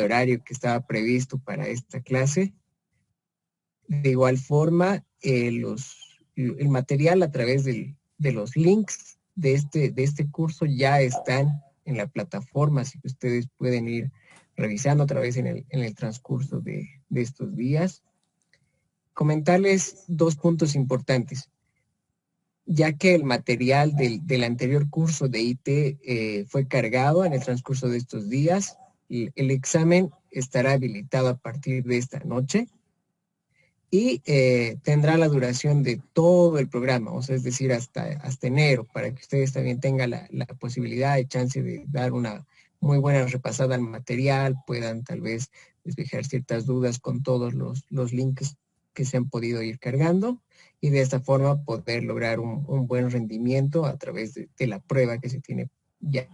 horario que estaba previsto para esta clase. De igual forma, el material a través de los links de este curso ya están en la plataforma, así que ustedes pueden ir revisando otra vez en el transcurso de estos días. Comentarles 2 puntos importantes, ya que el material del anterior curso de IT fue cargado en el transcurso de estos días. El examen estará habilitado a partir de esta noche y tendrá la duración de todo el programa, o sea, es decir, hasta enero, para que ustedes también tengan la posibilidad y chance de dar una muy buena repasada al material, puedan tal vez despejar ciertas dudas con todos los links que se han podido ir cargando y de esta forma poder lograr un buen rendimiento a través de la prueba que se tiene ya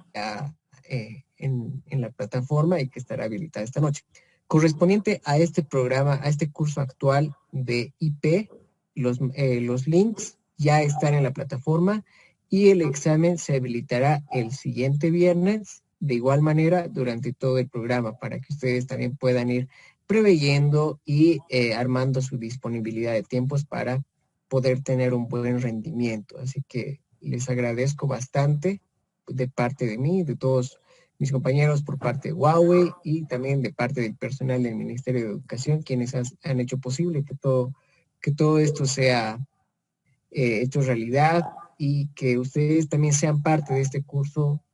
en la plataforma y que estará habilitada esta noche. Correspondiente a este programa, a este curso actual de IP, los links ya están en la plataforma y el examen se habilitará el siguiente viernes, de igual manera durante todo el programa, para que ustedes también puedan ir preveyendo y armando su disponibilidad de tiempos para poder tener un buen rendimiento. Así que les agradezco bastante de parte de mí, de todos mis compañeros por parte de Huawei y también de parte del personal del Ministerio de Educación, quienes han hecho posible que todo esto sea hecho realidad y que ustedes también sean parte de este curso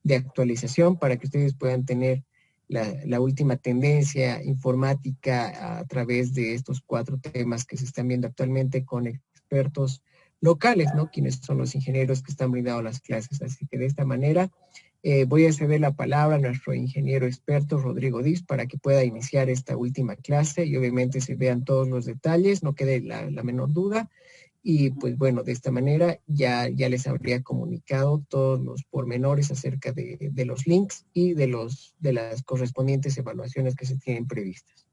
de actualización para que ustedes puedan tener la última tendencia informática a través de estos 4 temas que se están viendo actualmente con expertos locales, ¿no? Quienes son los ingenieros que están brindando las clases. Así que de esta manera voy a ceder la palabra a nuestro ingeniero experto, Rodrigo Diz, para que pueda iniciar esta última clase y obviamente se vean todos los detalles, no quede la menor duda. Y pues bueno, de esta manera ya les habría comunicado todos los pormenores acerca de los links y de las correspondientes evaluaciones que se tienen previstas.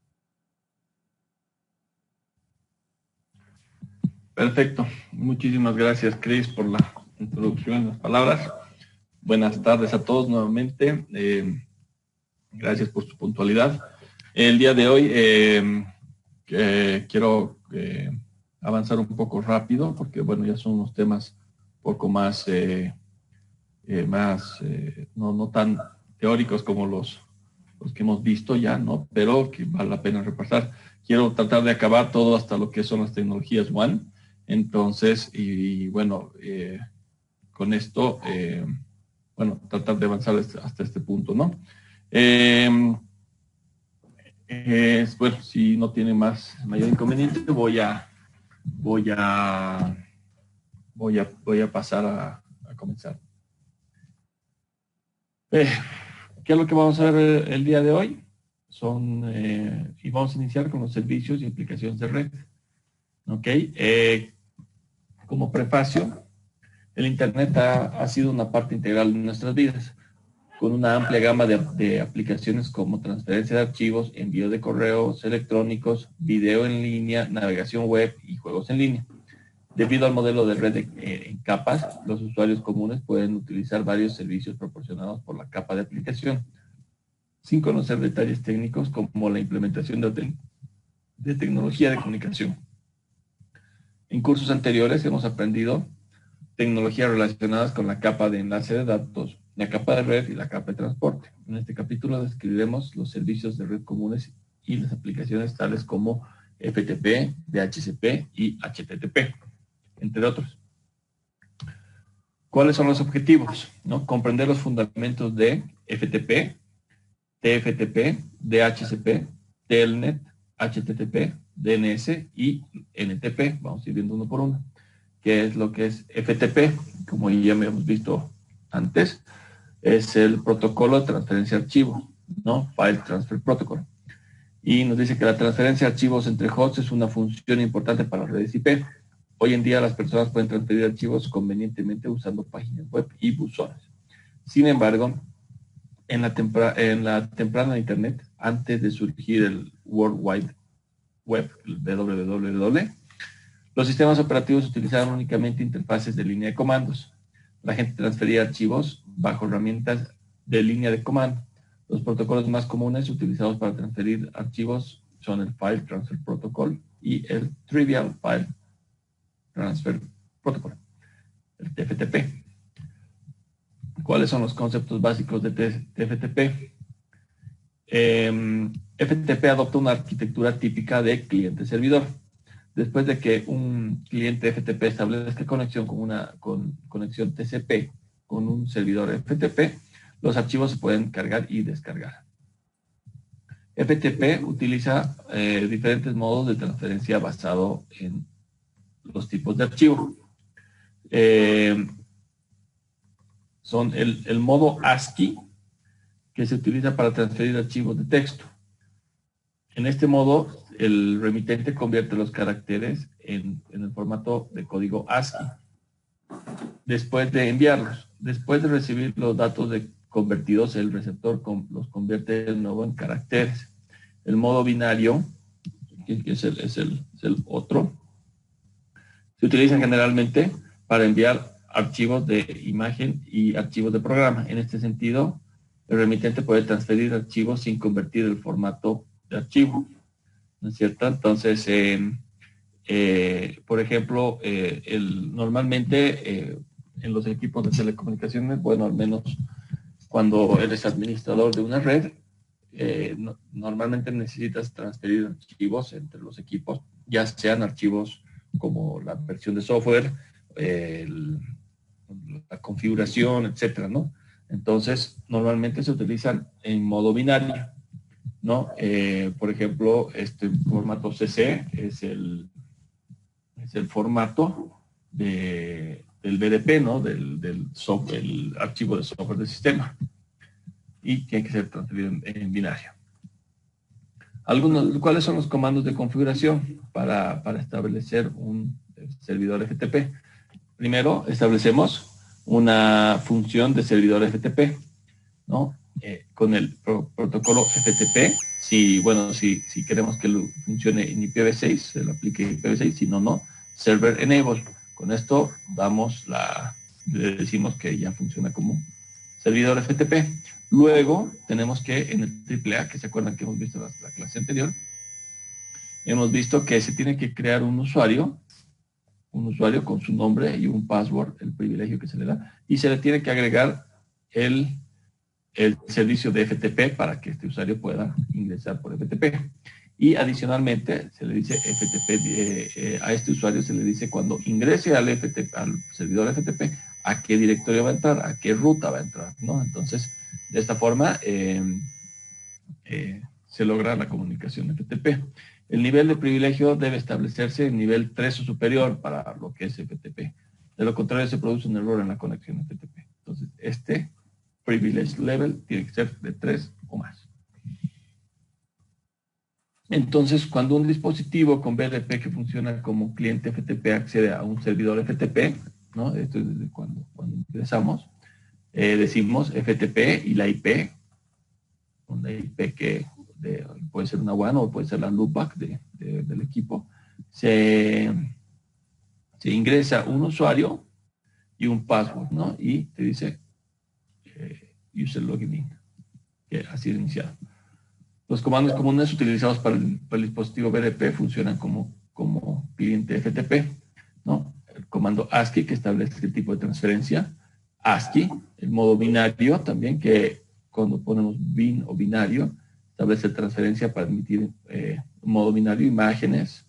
Perfecto. Muchísimas gracias, Chris, por la introducción, las palabras. Buenas tardes a todos nuevamente. Gracias por su puntualidad. El día de hoy quiero avanzar un poco rápido porque, bueno, ya son unos temas un poco más, no tan teóricos como los que hemos visto ya, ¿no? Pero que vale la pena repasar. Quiero tratar de acabar todo hasta lo que son las tecnologías WAN. Entonces, y bueno, con esto, tratar de avanzar hasta este punto, ¿no? Bueno, si no tiene mayor inconveniente, voy a pasar a comenzar. ¿Qué es lo que vamos a ver el día de hoy? Y vamos a iniciar con los servicios y aplicaciones de red. ¿Ok? Como prefacio, el Internet ha sido una parte integral de nuestras vidas, con una amplia gama de aplicaciones como transferencia de archivos, envío de correos electrónicos, video en línea, navegación web y juegos en línea. Debido al modelo de red en capas, los usuarios comunes pueden utilizar varios servicios proporcionados por la capa de aplicación, sin conocer detalles técnicos como la implementación de tecnología de comunicación. En cursos anteriores hemos aprendido tecnologías relacionadas con la capa de enlace de datos, la capa de red y la capa de transporte. En este capítulo describiremos los servicios de red comunes y las aplicaciones tales como FTP, DHCP y HTTP, entre otros. ¿Cuáles son los objetivos? ¿No? Comprender los fundamentos de FTP, TFTP, DHCP, Telnet, HTTP, DNS y NTP. Vamos a ir viendo uno por uno. ¿Qué es lo que es FTP? Como ya hemos visto antes, es el protocolo de transferencia de archivos, ¿no? File Transfer Protocol. Y nos dice que la transferencia de archivos entre hosts es una función importante para las redes IP. Hoy en día las personas pueden transferir archivos convenientemente usando páginas web y buzones. Sin embargo, en la temprana Internet, antes de surgir el World Wide Web, el WWW, los sistemas operativos utilizaban únicamente interfaces de línea de comandos. La gente transfería archivos bajo herramientas de línea de comando. Los protocolos más comunes utilizados para transferir archivos son el File Transfer Protocol y el Trivial File Transfer Protocol, el TFTP. ¿Cuáles son los conceptos básicos de TFTP? FTP adopta una arquitectura típica de cliente-servidor. Después de que un cliente FTP establezca conexión con conexión TCP con un servidor FTP, los archivos se pueden cargar y descargar. FTP utiliza diferentes modos de transferencia basado en los tipos de archivo. Son el modo ASCII, que se utiliza para transferir archivos de texto. En este modo, el remitente convierte los caracteres en el formato de código ASCII. Después de enviarlos, después de recibir los datos convertidos, el receptor los convierte de nuevo en caracteres. El modo binario, que es el otro, se utiliza generalmente para enviar archivos de imagen y archivos de programa. En este sentido, el remitente puede transferir archivos sin convertir el formato de archivo, ¿no es cierto? Entonces, por ejemplo, normalmente en los equipos de telecomunicaciones, bueno, al menos cuando eres administrador de una red, normalmente necesitas transferir archivos entre los equipos, ya sean archivos como la versión de software, la configuración, etcétera, ¿no? Entonces, normalmente se utilizan en modo binario, ¿no? Por ejemplo, este formato CC es el formato del BDP, ¿no? Del software, el archivo de software del sistema. Y tiene que ser transferido en binario. ¿Cuáles son los comandos de configuración para establecer un servidor FTP? Primero, establecemos una función de servidor FTP, ¿no? Con el protocolo FTP, si queremos que funcione en IPv6, se le aplique IPv6, si no, no, server enable. Con esto le decimos que ya funciona como servidor FTP. Luego tenemos que en el AAA, que se acuerdan que hemos visto la clase anterior, hemos visto que se tiene que crear un usuario con su nombre y un password, el privilegio que se le da, y se le tiene que agregar el servicio de FTP para que este usuario pueda ingresar por FTP. Y adicionalmente se le dice FTP, a este usuario se le dice cuando ingrese al servidor FTP, a qué directorio va a entrar, a qué ruta va a entrar, ¿no? Entonces, de esta forma se logra la comunicación FTP. El nivel de privilegio debe establecerse en nivel 3 o superior para lo que es FTP. De lo contrario, se produce un error en la conexión FTP. Entonces, este privilege level tiene que ser de 3 o más. Entonces, cuando un dispositivo con BDP que funciona como cliente FTP accede a un servidor FTP, ¿no? Esto es desde cuando ingresamos, decimos FTP y la IP, una IP que puede ser una WAN o puede ser la loopback del equipo, se ingresa un usuario y un password, ¿no? Y te dice user login in, que ha sido iniciado. Los comandos comunes utilizados para el dispositivo BDP funcionan como cliente FTP, ¿no? El comando ASCII, que establece el tipo de transferencia, ASCII, el modo binario también, que cuando ponemos bin o binario, establece transferencia para emitir modo binario, imágenes,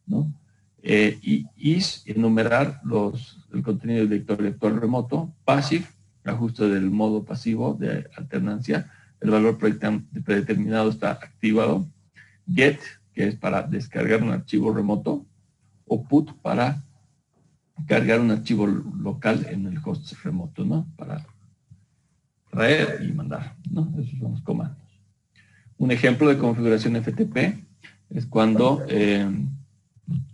¿no? Y is, enumerar el contenido del directorio actual remoto, passive, ajuste del modo pasivo de alternancia, el valor predeterminado está activado, get, que es para descargar un archivo remoto, o put para cargar un archivo local en el host remoto, ¿no? Para traer y mandar, ¿no? Esos son los comandos. Un ejemplo de configuración FTP es cuando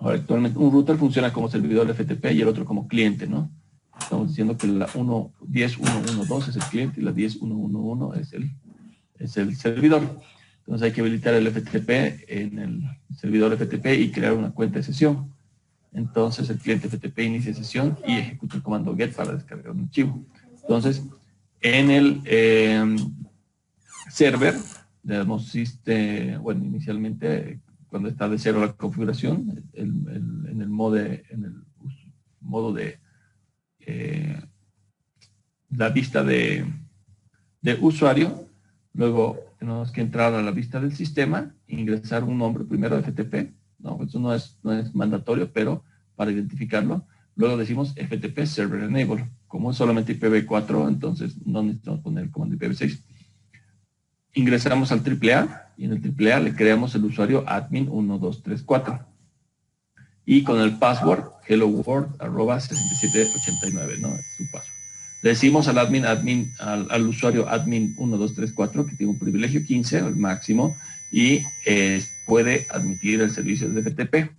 actualmente un router funciona como servidor FTP y el otro como cliente, ¿no? Estamos diciendo que la 10.1.1.2 es el cliente y la 10.1.1.1 es el servidor. Entonces hay que habilitar el FTP en el servidor FTP y crear una cuenta de sesión. Entonces el cliente FTP inicia sesión y ejecuta el comando get para descargar un archivo. Entonces, en server, le damos bueno, inicialmente cuando está de cero la configuración, en el modo de la vista de usuario. Luego tenemos que entrar a la vista del sistema, ingresar un nombre primero, FTP, ¿no? Eso no es mandatorio, pero para identificarlo. Luego decimos FTP Server Enable. Como es solamente IPv4, entonces no necesitamos poner el comando IPv6. Ingresamos al AAA y en el AAA le creamos el usuario admin1234. Y con el password helloworld@6789, ¿no? Es su password. Le decimos al al usuario admin1234 que tiene un privilegio 15, el máximo, y puede admitir el servicio de FTP.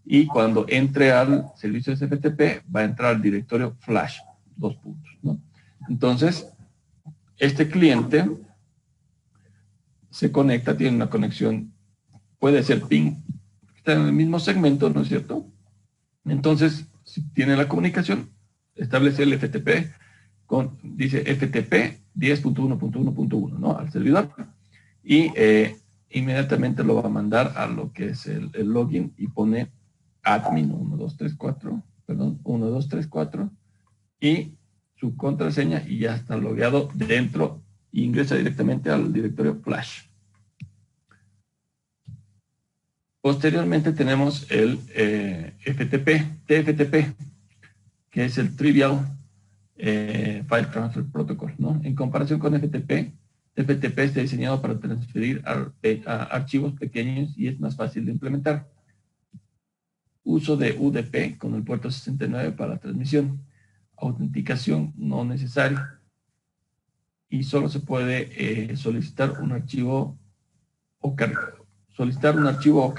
Y cuando entre al servicio de FTP, va a entrar al directorio flash, 2 puntos, ¿no? Entonces, este cliente se conecta, tiene una conexión, puede ser ping, está en el mismo segmento, ¿no es cierto? Entonces, si tiene la comunicación, establece el FTP, dice FTP 10.1.1.1, ¿no? Al servidor, y inmediatamente lo va a mandar a lo que es el login y pone admin 1234, y su contraseña, y ya está logueado dentro e ingresa directamente al directorio flash. Posteriormente tenemos el TFTP, que es el Trivial File Transfer Protocol, ¿no? En comparación con FTP, FTP está diseñado para transferir a archivos pequeños y es más fácil de implementar. Uso de UDP con el puerto 69 para transmisión. Autenticación no necesaria. Y solo se puede solicitar un archivo o cargar un archivo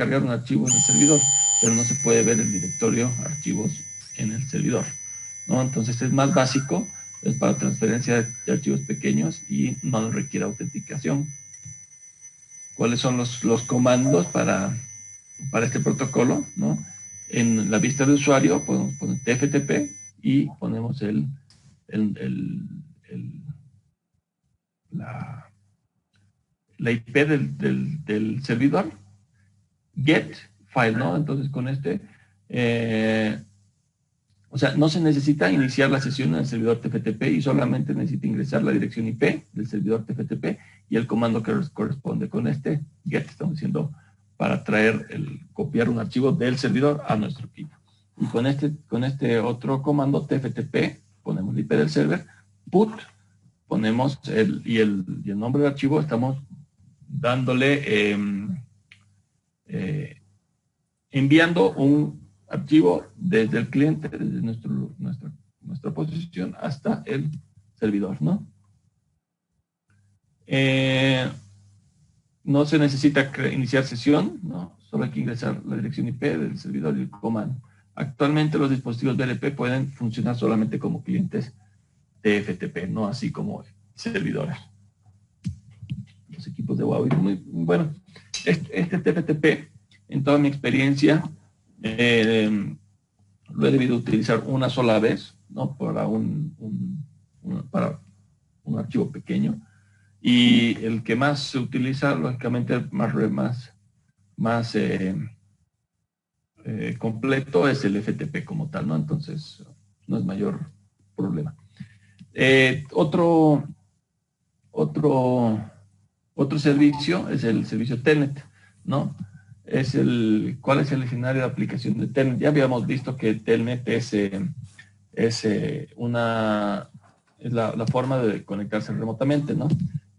en el servidor, pero no se puede ver el directorio archivos en el servidor, ¿no? Entonces es más básico, es para transferencia de archivos pequeños y no requiere autenticación. ¿Cuáles son los comandos para este protocolo, ¿no? En la vista de usuario podemos poner TFTP y ponemos la IP del servidor, get file, ¿no? Entonces con o sea, no se necesita iniciar la sesión en el servidor TFTP y solamente necesita ingresar la dirección IP del servidor TFTP y el comando que corresponde con get, estamos diciendo, para copiar un archivo del servidor a nuestro equipo. Y con este otro comando TFTP ponemos la IP del server, put, ponemos el nombre del archivo, estamos dándole, enviando un archivo desde el cliente, desde nuestra posición hasta el servidor, ¿no? No se necesita iniciar sesión, ¿no? Solo hay que ingresar la dirección IP del servidor y el comando. Actualmente los dispositivos BLP pueden funcionar solamente como clientes de FTP, no así como servidores. Los equipos de Huawei, muy bueno. Este TFTP, en toda mi experiencia, lo he debido utilizar una sola vez, ¿no? Para un archivo pequeño. Y el que más se utiliza, lógicamente, más completo es el FTP como tal, ¿no? Entonces, no es mayor problema. Otro servicio es el servicio Telnet, ¿no? ¿Cuál es el escenario de aplicación de Telnet? Ya habíamos visto que Telnet es la forma de conectarse remotamente, ¿no?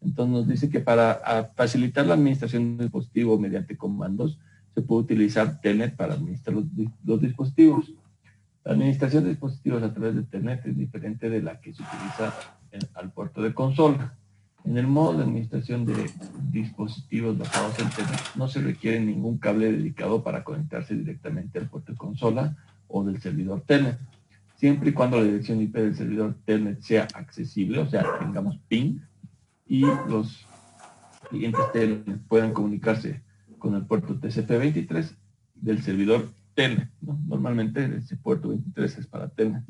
Entonces nos dice que para facilitar la administración del dispositivo mediante comandos, se puede utilizar Telnet para administrar los dispositivos. La administración de dispositivos a través de Telnet es diferente de la que se utiliza al puerto de consola. En el modo de administración de dispositivos basados en Telnet no se requiere ningún cable dedicado para conectarse directamente al puerto de consola o del servidor Telnet. Siempre y cuando la dirección IP del servidor Telnet sea accesible, o sea, tengamos ping, y los clientes Telnet puedan comunicarse con el puerto TCP23 del servidor Telnet, ¿no? Normalmente ese puerto 23 es para Telnet.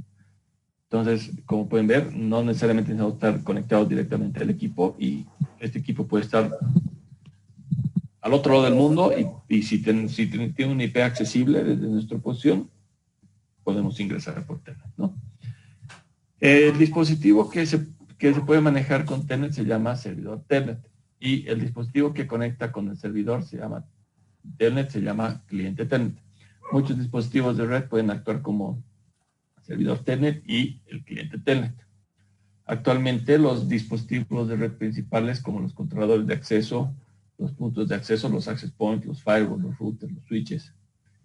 Entonces, como pueden ver, no necesariamente necesitamos estar conectados directamente al equipo, y este equipo puede estar al otro lado del mundo, y si tiene un IP accesible desde nuestra posición, podemos ingresar por Telnet, ¿no? El dispositivo que se puede manejar con Telnet se llama servidor Telnet, y el dispositivo que conecta con el servidor se llama Telnet, se llama cliente Telnet. Muchos dispositivos de red pueden actuar como servidor Telnet y el cliente Telnet. Actualmente los dispositivos de red principales, como los controladores de acceso, los puntos de acceso, los access points, los firewalls, los routers, los switches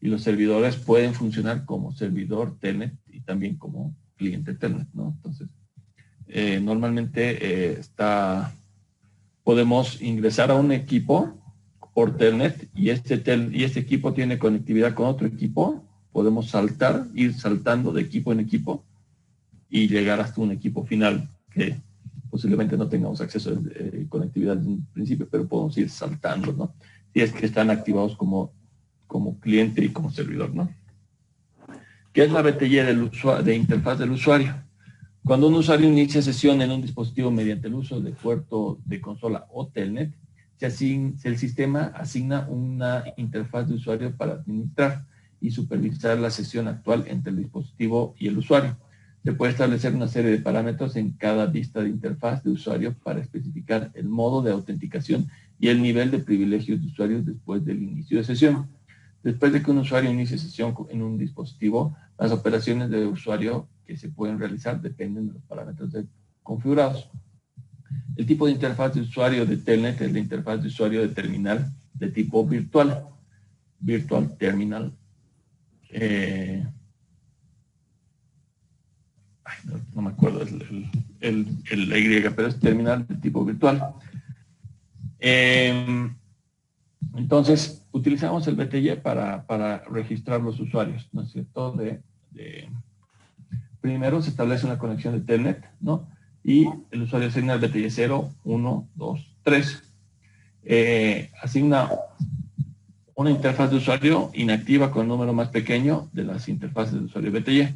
y los servidores, pueden funcionar como servidor Telnet y también como cliente Telnet, ¿no? Entonces, normalmente podemos ingresar a un equipo por Telnet, y este equipo tiene conectividad con otro equipo. Podemos ir saltando de equipo en equipo y llegar hasta un equipo final que posiblemente no tengamos acceso a conectividad desde un principio, pero podemos ir saltando, ¿no? Si es que están activados como cliente y como servidor, ¿no? ¿Qué es la BTY de interfaz del usuario? Cuando un usuario inicia sesión en un dispositivo mediante el uso de puerto de consola o Telnet, el sistema asigna una interfaz de usuario para administrar y supervisar la sesión actual entre el dispositivo y el usuario. Se puede establecer una serie de parámetros en cada vista de interfaz de usuario para especificar el modo de autenticación y el nivel de privilegios de usuarios después del inicio de sesión. Después de que un usuario inicie sesión en un dispositivo, las operaciones de usuario que se pueden realizar dependen de los parámetros configurados. El tipo de interfaz de usuario de Telnet es la interfaz de usuario de terminal de tipo virtual. Virtual Terminal. No me acuerdo la Y, pero es terminal de tipo virtual. Entonces, utilizamos el BTY para registrar los usuarios, ¿no es cierto? Primero se establece una conexión de Telnet, ¿no? Y el usuario asigna el BTY 0, 1, 2, 3. Asigna una interfaz de usuario inactiva con el número más pequeño de las interfaces de usuario BTY.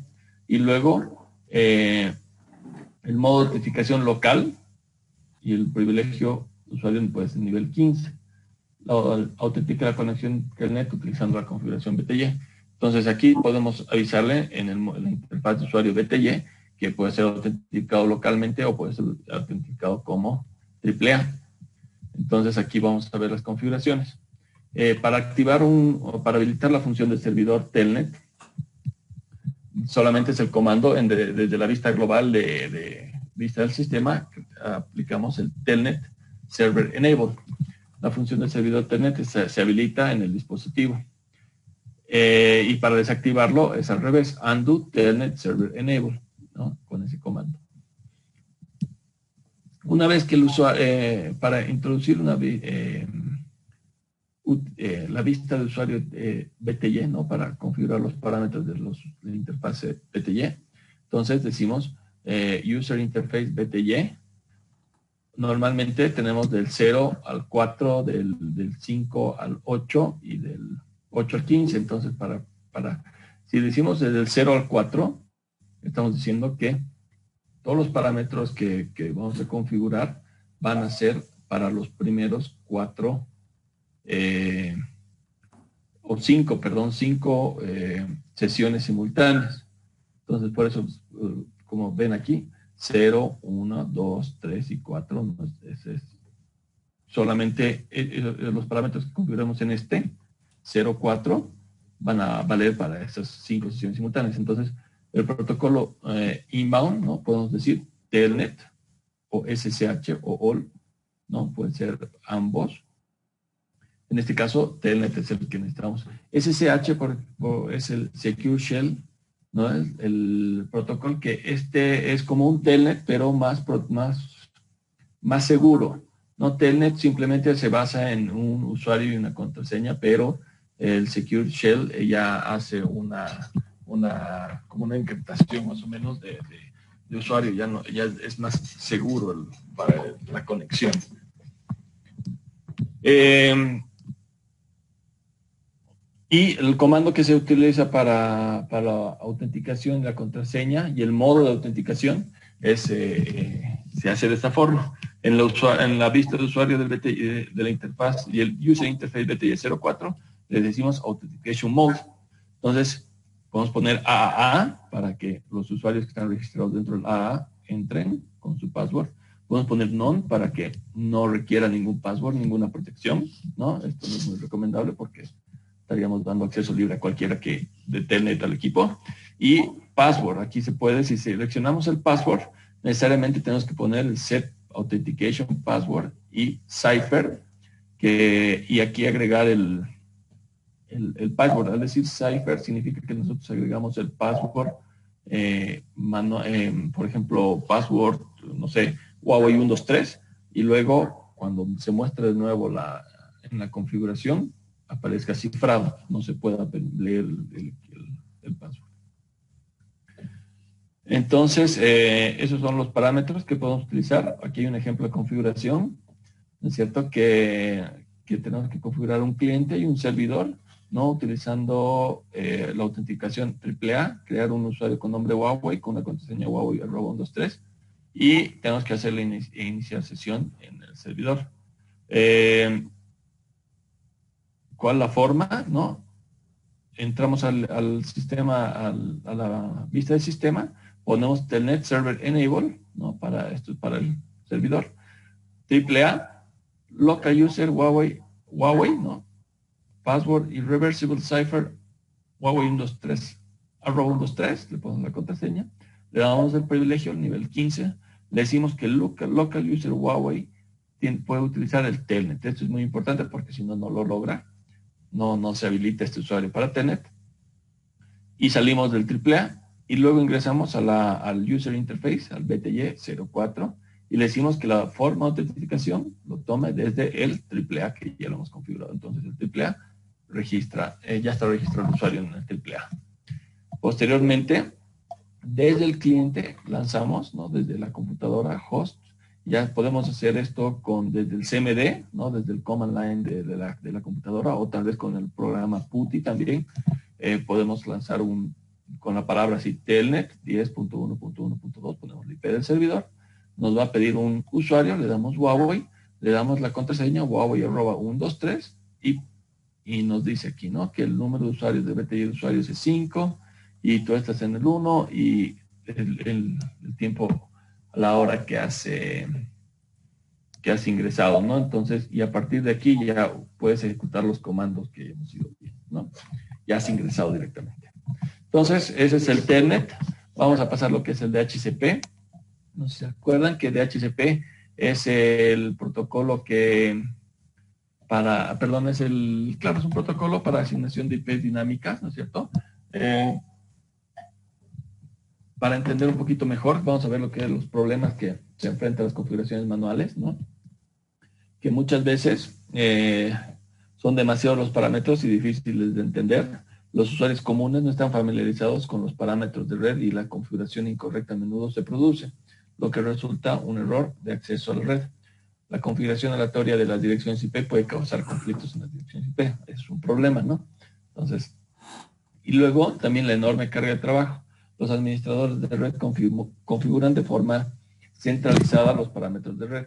Y luego, el modo de autenticación local y el privilegio de usuario puede ser nivel 15. Autentica la conexión Telnet utilizando la configuración BTY. Entonces aquí podemos avisarle en la interfaz de usuario BTY que puede ser autenticado localmente o puede ser autenticado como AAA. Entonces aquí vamos a ver las configuraciones. Para habilitar la función de servidor Telnet, solamente es el comando desde la vista global de vista del sistema, aplicamos el Telnet Server Enable. La función del servidor Telnet se habilita en el dispositivo. Y para desactivarlo es al revés, undo Telnet Server Enable, ¿no? Con ese comando. Una vez que el usuario, para introducir la vista de usuario BTY, ¿no? Para configurar los parámetros de la interfaz BTY, entonces decimos User Interface BTY. Normalmente tenemos del 0 al 4, del 5 al 8 y del 8 al 15. Entonces, si decimos desde el 0 al 4, estamos diciendo que todos los parámetros que vamos a configurar van a ser para los primeros 4 o 5, perdón, 5 sesiones simultáneas. Entonces, por eso, como ven aquí, 0, 1, 2, 3 y 4. Solamente los parámetros que configuramos en 0, 4 van a valer para esas 5 sesiones simultáneas. Entonces, el protocolo inbound, ¿no? Podemos decir Telnet o SSH o all, ¿no? Pueden ser ambos. En este caso, Telnet es el que necesitamos. SSH es el Secure Shell, ¿no? El protocolo que es como un Telnet, pero más seguro. No, Telnet simplemente se basa en un usuario y una contraseña, pero el Secure Shell ya hace como una encriptación más o menos de usuario, ya es más seguro para la conexión. Y el comando que se utiliza para la autenticación de la contraseña y el modo de autenticación se hace de esta forma. En la vista de usuario del BTI, de la interfaz y el User Interface BTI 04, le decimos Authentication Mode. Entonces, podemos poner AAA para que los usuarios que están registrados dentro del AAA entren con su password. Podemos poner None para que no requiera ningún password, ninguna protección, ¿no? Esto no es muy recomendable porque estaríamos dando acceso libre a cualquiera que de Telnet al equipo. Y password, aquí se puede, si seleccionamos el password, necesariamente tenemos que poner el set authentication password y cipher, y aquí agregar el password. Al decir cipher significa que nosotros agregamos el password, por ejemplo, password, no sé, Huawei 123, y luego cuando se muestra de nuevo en la configuración, aparezca cifrado, no se pueda leer el password. Entonces, esos son los parámetros que podemos utilizar. Aquí hay un ejemplo de configuración, ¿no es cierto? Que tenemos que configurar un cliente y un servidor, ¿no? Utilizando la autenticación AAA, crear un usuario con nombre Huawei, con la contraseña Huawei @123, y tenemos que hacerle iniciar sesión en el servidor. ¿Cuál es la forma? ¿No? Entramos al sistema, a la vista del sistema, ponemos Telnet Server Enable, ¿no? Para esto es para el servidor. AAA, Local User Huawei, ¿no? Password Irreversible Cipher Huawei 123, @123, le ponemos la contraseña, le damos el privilegio al nivel 15, le decimos que local User Huawei puede utilizar el Telnet. Esto es muy importante porque si no, no lo logra. No se habilita este usuario para Telnet. Y salimos del AAA y luego ingresamos al User Interface, al BTY 04, y le decimos que la forma de autentificación lo tome desde el AAA, que ya lo hemos configurado. Entonces el AAA ya está registrado el usuario en el AAA. Posteriormente, desde el cliente lanzamos, ¿no? Desde la computadora host, ya podemos hacer esto desde el CMD, ¿no? Desde el command line de la computadora, o tal vez con el programa PuTTY también. Podemos lanzar con la palabra así, Telnet 10.1.1.2, ponemos el IP del servidor, nos va a pedir un usuario, le damos Huawei, le damos la contraseña Huawei @123 y nos dice aquí, ¿no? Que el número de usuarios de BTY de usuarios es 5 y tú estás en el 1 y el tiempo a la hora que has ingresado, ¿no? Entonces, y a partir de aquí ya puedes ejecutar los comandos que hemos ido viendo, ¿no? Ya has ingresado directamente. Entonces, ese es el Telnet. Vamos a pasar lo que es el DHCP. No sé si se acuerdan que DHCP es el protocolo es un protocolo para asignación de IPs dinámicas, ¿no es cierto? Para entender un poquito mejor, vamos a ver lo que es los problemas que se enfrentan a las configuraciones manuales, ¿no? Que muchas veces son demasiados los parámetros y difíciles de entender. Los usuarios comunes no están familiarizados con los parámetros de red y la configuración incorrecta a menudo se produce, lo que resulta un error de acceso a la red. La configuración aleatoria de las direcciones IP puede causar conflictos en las direcciones IP. Es un problema, ¿no? Entonces, y luego también la enorme carga de trabajo. Los administradores de red configuran de forma centralizada los parámetros de red.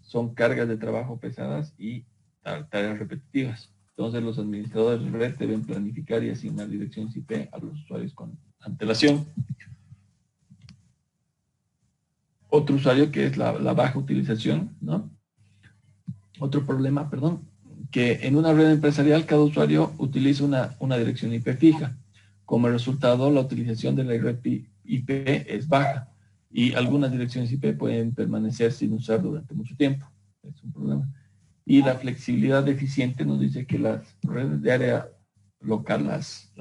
Son cargas de trabajo pesadas y tareas repetitivas. Entonces los administradores de red deben planificar y asignar direcciones IP a los usuarios con antelación. Otro usuario que es la baja utilización, ¿no? Otro problema, que en una red empresarial cada usuario utiliza una dirección IP fija. Como resultado, la utilización de la red IP es baja y algunas direcciones IP pueden permanecer sin usar durante mucho tiempo. Es un problema. Y la flexibilidad deficiente nos dice que las redes de área local, las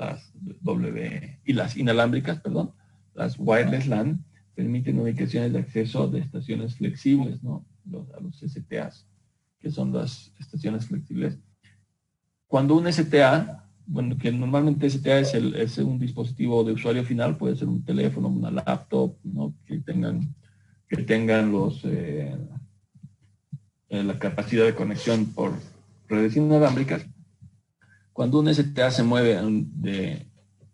W y las inalámbricas, las wireless LAN, permiten ubicaciones de acceso de estaciones flexibles, ¿no? A los STAs, que son las estaciones flexibles. Cuando un STA, que normalmente STA es un dispositivo de usuario final, puede ser un teléfono, una laptop, ¿no? que tengan la capacidad de conexión por redes inalámbricas. Cuando un STA se mueve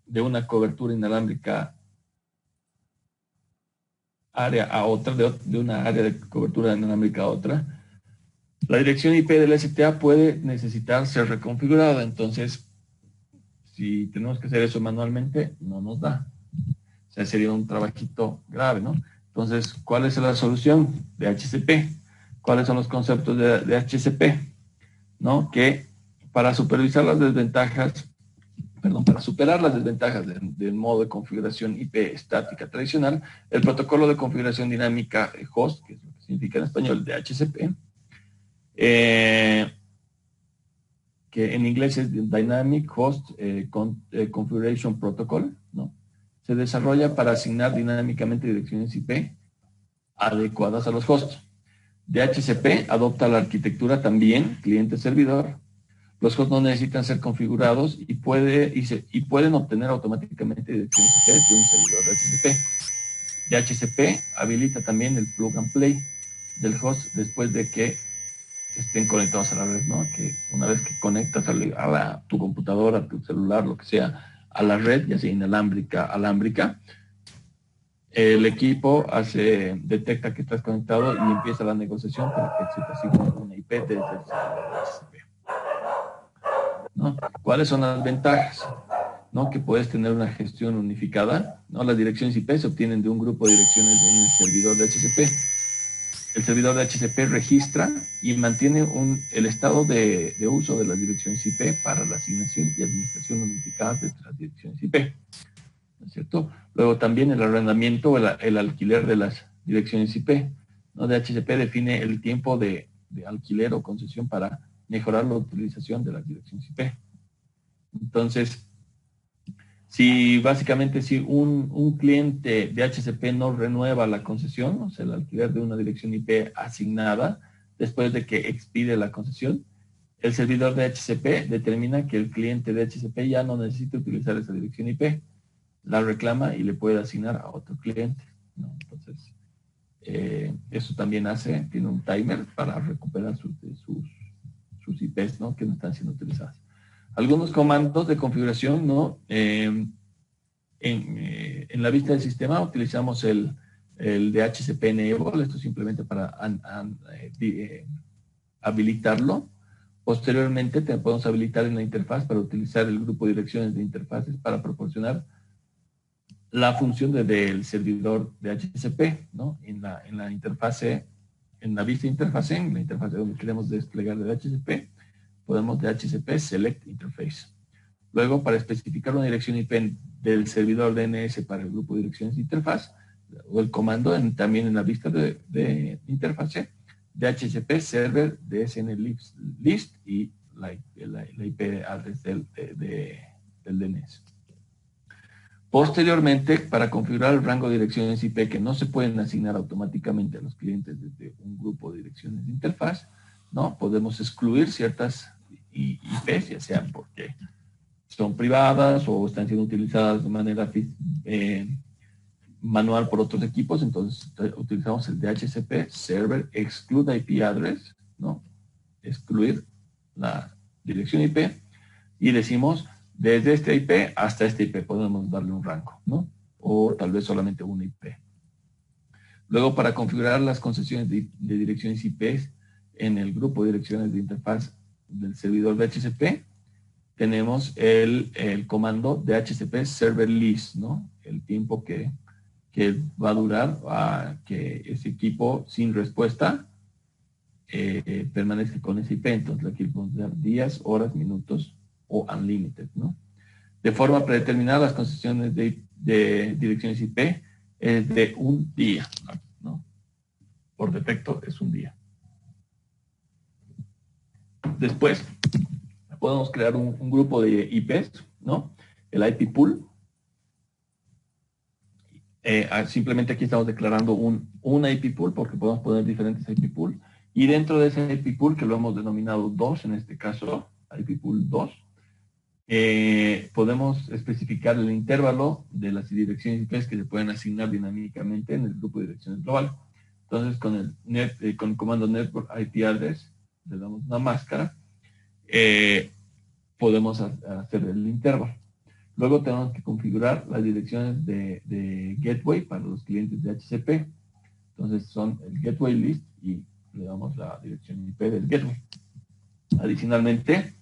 de una cobertura inalámbrica área a otra, de una área de cobertura inalámbrica a otra, la dirección IP del STA puede necesitar ser reconfigurada. Entonces, si tenemos que hacer eso manualmente, no nos da. O sea, sería un trabajito grave, ¿no? Entonces, ¿cuál es la solución de HCP? ¿Cuáles son los conceptos de HCP? ¿No? Que para supervisar las desventajas, para superar las desventajas del modo de configuración IP estática tradicional, el protocolo de configuración dinámica host, que es lo que significa en español de HCP, que en inglés es Dynamic Host Configuration Protocol, ¿no? Se desarrolla para asignar dinámicamente direcciones IP adecuadas a los hosts. DHCP adopta la arquitectura también cliente-servidor. Los hosts no necesitan ser configurados y pueden obtener automáticamente direcciones IP de un servidor de HCP. DHCP habilita también el plug and play del host después de que estén conectados a la red, ¿no? Que una vez que conectas tu computadora, tu celular, lo que sea, a la red, ya sea inalámbrica, alámbrica, el equipo detecta que estás conectado y empieza la negociación para que se te asigne una IP desde el servidor de HCP, ¿no? ¿Cuáles son las ventajas? ¿No? Que puedes tener una gestión unificada, ¿no? Las direcciones IP se obtienen de un grupo de direcciones en el servidor de HCP. El servidor de HCP registra y mantiene el estado de uso de las direcciones IP para la asignación y administración unificada de las direcciones IP, ¿no es cierto? Luego también el arrendamiento o el alquiler de las direcciones IP, ¿no? DHCP define el tiempo de alquiler o concesión para mejorar la utilización de las direcciones IP. Entonces, si un cliente de HCP no renueva la concesión, o sea, el alquiler de una dirección IP asignada, después de que expire la concesión, el servidor de HCP determina que el cliente de HCP ya no necesita utilizar esa dirección IP, la reclama y le puede asignar a otro cliente, ¿no? Entonces, eso también tiene un timer para recuperar sus IPs, ¿no? Que no están siendo utilizadas. Algunos comandos de configuración, ¿no? En la vista del sistema utilizamos el DHCP enable, esto simplemente para habilitarlo. Posteriormente podemos habilitar en la interfaz para utilizar el grupo de direcciones de interfaces para proporcionar la función del servidor de HCP, ¿no? En la interfase, en la vista interfase, en la interfase donde queremos desplegar el HCP, podemos DHCP Select Interface. Luego, para especificar una dirección IP del servidor DNS para el grupo de direcciones de interfaz, o el comando también en la vista de interfase, DHCP Server DSN List y la IP address del DNS. Posteriormente, para configurar el rango de direcciones IP que no se pueden asignar automáticamente a los clientes desde un grupo de direcciones de interfaz, ¿no? Podemos excluir ciertas IPs, ya sean porque son privadas o están siendo utilizadas de manera manual por otros equipos. Entonces utilizamos el DHCP Server Exclude IP Address, ¿no? Excluir la dirección IP y decimos desde este IP hasta este IP podemos darle un rango, ¿no? O tal vez solamente una IP. Luego, para configurar las concesiones de direcciones IP en el grupo de direcciones de interfaz del servidor DHCP, tenemos el comando DHCP Server List, ¿no? El tiempo que va a durar a que ese equipo sin respuesta permanezca con ese IP. Entonces aquí podemos dar días, horas, minutos o unlimited, ¿no? De forma predeterminada, las concesiones de direcciones IP es de un día, ¿no? Por defecto es un día. Después podemos crear un grupo de IPs, ¿no? El IP pool. Simplemente aquí estamos declarando un IP pool porque podemos poner diferentes IP pool. Y dentro de ese IP pool, que lo hemos denominado 2, en este caso, IP pool 2, podemos especificar el intervalo de las direcciones IP que se pueden asignar dinámicamente en el grupo de direcciones global. Entonces, con el comando network IP address, le damos una máscara. podemos hacer el intervalo. Luego tenemos que configurar las direcciones de gateway para los clientes de HCP. Entonces son el gateway list y le damos la dirección IP del gateway. Adicionalmente,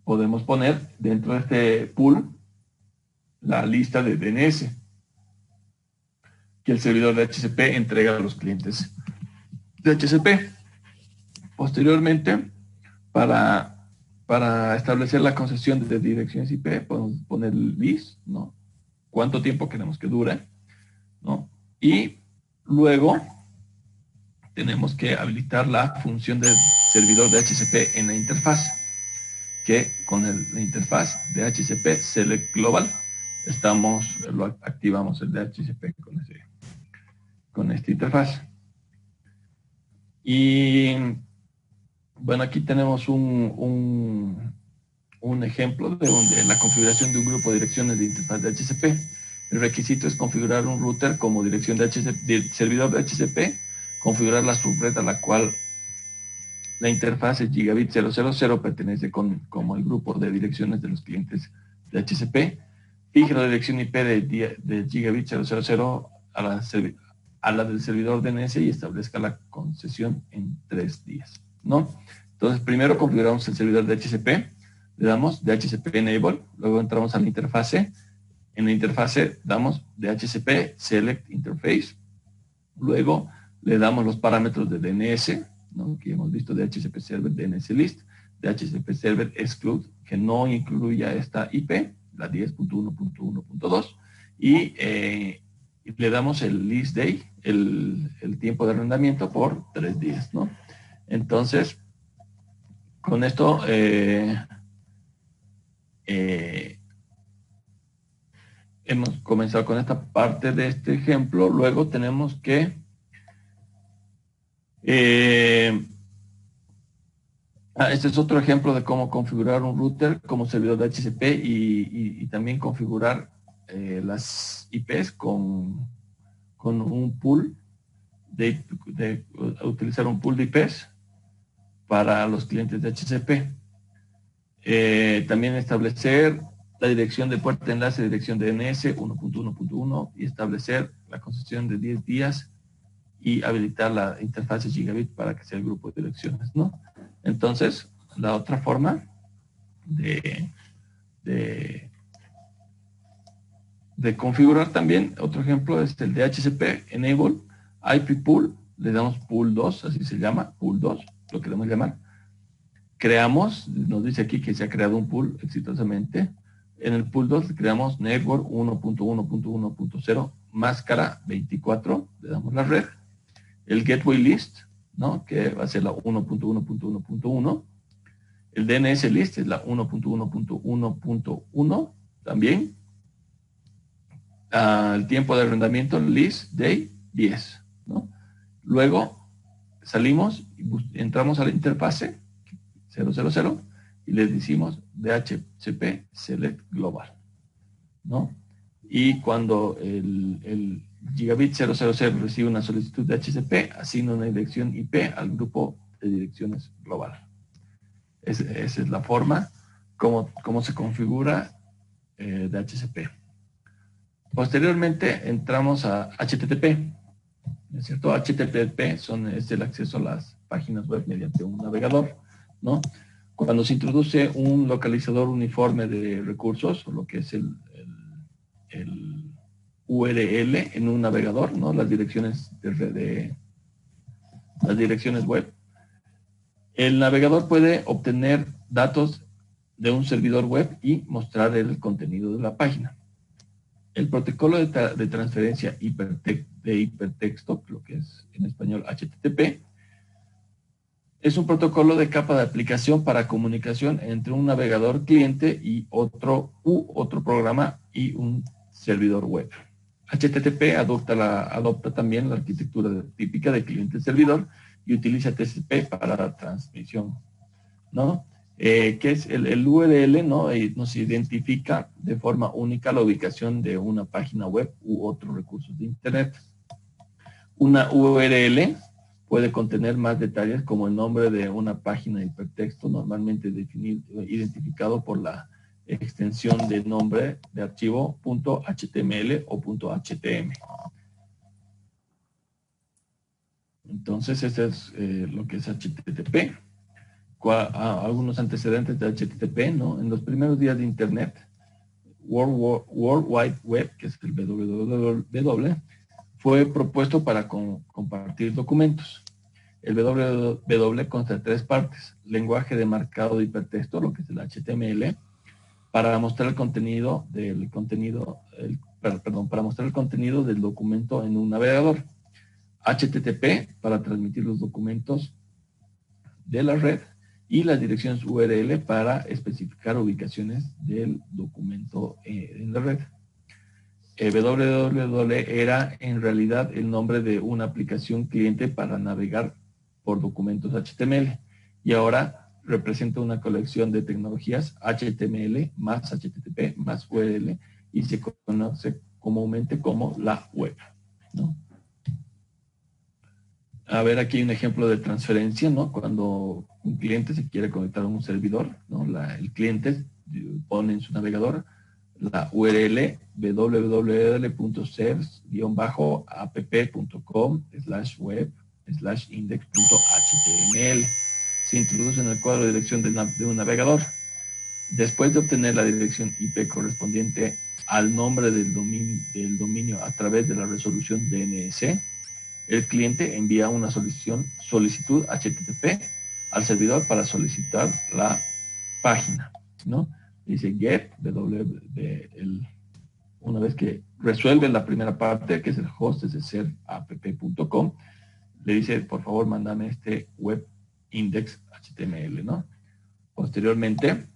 podemos poner dentro de este pool la lista de DNS que el servidor de HCP entrega a los clientes de HCP. Posteriormente, para establecer la concesión de direcciones IP, podemos poner el list, ¿no? Cuánto tiempo queremos que dure, ¿no? Y luego tenemos que habilitar la función del servidor de HCP en la interfaz, que con la interfaz de HCP Select Global lo activamos el de HCP con esta interfaz. Y bueno, aquí tenemos un ejemplo de la configuración de un grupo de direcciones de interfaz de HCP. El requisito es configurar un router como dirección de servidor de HCP, configurar la subred a la cual la interfaz es Gigabit 000 pertenece como el grupo de direcciones de los clientes de HCP. Fije la dirección IP de Gigabit 000 a la del servidor DNS y establezca la concesión en 3 días, ¿no? Entonces, primero configuramos el servidor de HCP, le damos DHCP Enable, luego entramos a la interfase. En la interfase damos DHCP Select Interface, luego le damos los parámetros de DNS, ¿no? Que hemos visto de DHCP Server DNS List, DHCP Server Exclude, que no incluya esta IP, la 10.1.1.2, y le damos el list day, el tiempo de arrendamiento por 3 días, ¿no? Entonces, con esto hemos comenzado con esta parte de este ejemplo. Luego tenemos que este es otro ejemplo de cómo configurar un router como servidor de HCP y también configurar las IPs con un pool de utilizar un pool de IPs para los clientes de HCP. También establecer la dirección de puerta de enlace, dirección de DNS 1.1.1 y establecer la concesión de 10 días y habilitar la interfaz Gigabit para que sea el grupo de direcciones, ¿no? Entonces, la otra forma de configurar también, otro ejemplo es el de HCP Enable IP Pool, le damos Pool 2, así se llama, Pool 2, lo queremos llamar. Creamos, nos dice aquí que se ha creado un pool exitosamente. En el Pool 2 creamos Network 1.1.1.0 máscara 24, le damos la red. El Gateway List, ¿no? Que va a ser la 1.1.1.1. El DNS List es la 1.1.1.1 también. El tiempo de arrendamiento, List Day 10, ¿no? Luego salimos y entramos a la interfase 000 y le decimos DHCP Select Global, ¿no? Y cuando el Gigabit 000 recibe una solicitud de HCP, asigna una dirección IP al grupo de direcciones global. Esa es la forma como se configura DHCP. Posteriormente entramos a HTTP, ¿no es cierto? HTTP es el acceso a las páginas web mediante un navegador, ¿no? Cuando se introduce un localizador uniforme de recursos, o lo que es el URL en un navegador, ¿no? Las direcciones las direcciones web. El navegador puede obtener datos de un servidor web y mostrar el contenido de la página. El protocolo de transferencia de hipertexto, lo que es en español HTTP, es un protocolo de capa de aplicación para comunicación entre un navegador cliente y otro programa y un servidor web. HTTP adopta también la arquitectura típica de cliente-servidor y utiliza TCP para la transmisión, ¿no? Que es el URL, ¿no? Nos identifica de forma única la ubicación de una página web u otros recursos de Internet. Una URL puede contener más detalles como el nombre de una página de hipertexto, normalmente identificado por la extensión de nombre de archivo .html o .htm. Entonces, este es lo que es HTTP. Algunos antecedentes de HTTP, ¿no? En los primeros días de Internet, World Wide Web, que es el www, fue propuesto para compartir documentos. El www consta de 3 partes: lenguaje de marcado de hipertexto, lo que es el HTML, para mostrar el contenido para mostrar el contenido del documento en un navegador. HTTP, para transmitir los documentos de la red, y las direcciones URL para especificar ubicaciones del documento en la red. www era en realidad el nombre de una aplicación cliente para navegar por documentos HTML, y ahora representa una colección de tecnologías HTML más HTTP más URL, y se conoce comúnmente como la web, ¿no? A ver, aquí hay un ejemplo de transferencia, ¿no? Cuando un cliente se quiere conectar a un servidor, ¿no? El cliente pone en su navegador la URL www.sers-app.com/web/index.html. Se introduce en el cuadro de dirección de un navegador. Después de obtener la dirección IP correspondiente al nombre del dominio a través de la resolución DNS, el cliente envía una solicitud HTTP al servidor para solicitar la página, ¿no? Dice get, una vez que resuelve la primera parte, que es el host, es de serapp.com, le dice, por favor, mándame este web index HTML, ¿no? Posteriormente,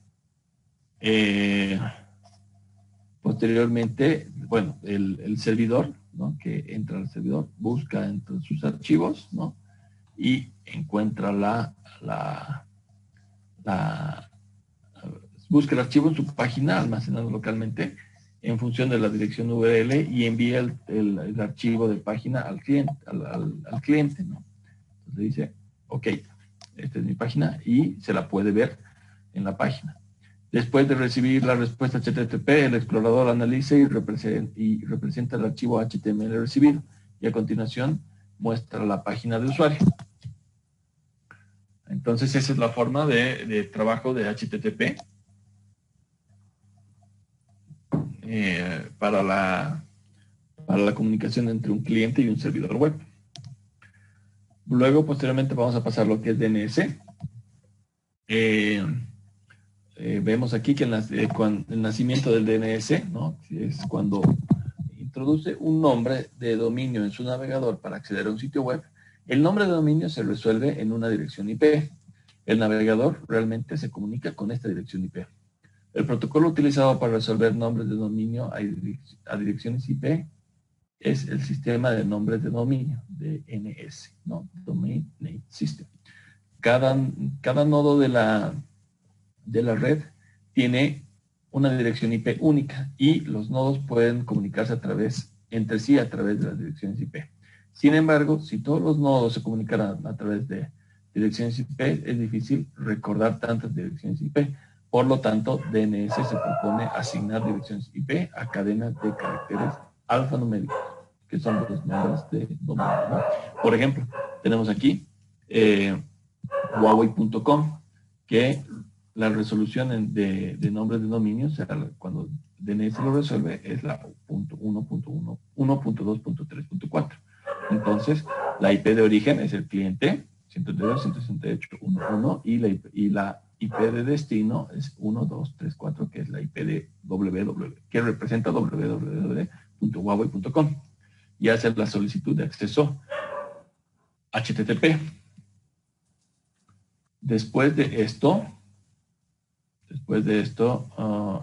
bueno, el servidor, ¿no? Que entra al servidor, busca entre sus archivos, ¿no? Y encuentra busca el archivo en su página almacenado localmente en función de la dirección URL, y envía el archivo de página al cliente, al cliente, ¿no? Entonces dice, ok, esta es mi página, y se la puede ver en la página. Después de recibir la respuesta HTTP, el explorador analiza y representa el archivo HTML recibido, y a continuación muestra la página de usuario. Entonces, esa es la forma de trabajo de HTTP para la comunicación entre un cliente y un servidor web. Luego, posteriormente, vamos a pasar a lo que es DNS. Vemos aquí que el nacimiento del DNS, ¿no? Es cuando introduce un nombre de dominio en su navegador para acceder a un sitio web. El nombre de dominio se resuelve en una dirección IP. El navegador realmente se comunica con esta dirección IP. El protocolo utilizado para resolver nombres de dominio a direcciones IP es el sistema de nombres de dominio, DNS, ¿no? Domain Name System. Cada nodo de la red tiene una dirección IP única, y los nodos pueden comunicarse entre sí a través de las direcciones IP. Sin embargo, si todos los nodos se comunicaran a través de direcciones IP, es difícil recordar tantas direcciones IP. Por lo tanto, DNS se propone asignar direcciones IP a cadenas de caracteres alfanuméricos, que son los nombres de dominio, ¿no? Por ejemplo, tenemos aquí Huawei.com, que la resolución de nombres de dominio, o sea, cuando DNS lo resuelve, es la 1.1, 1.2.3.4. Entonces, la IP de origen es el cliente 132.168.1.1, y la IP de destino es 1.2.3.4, que es la IP de www, que representa www.huawei.com, y hace la solicitud de acceso HTTP. Después de esto,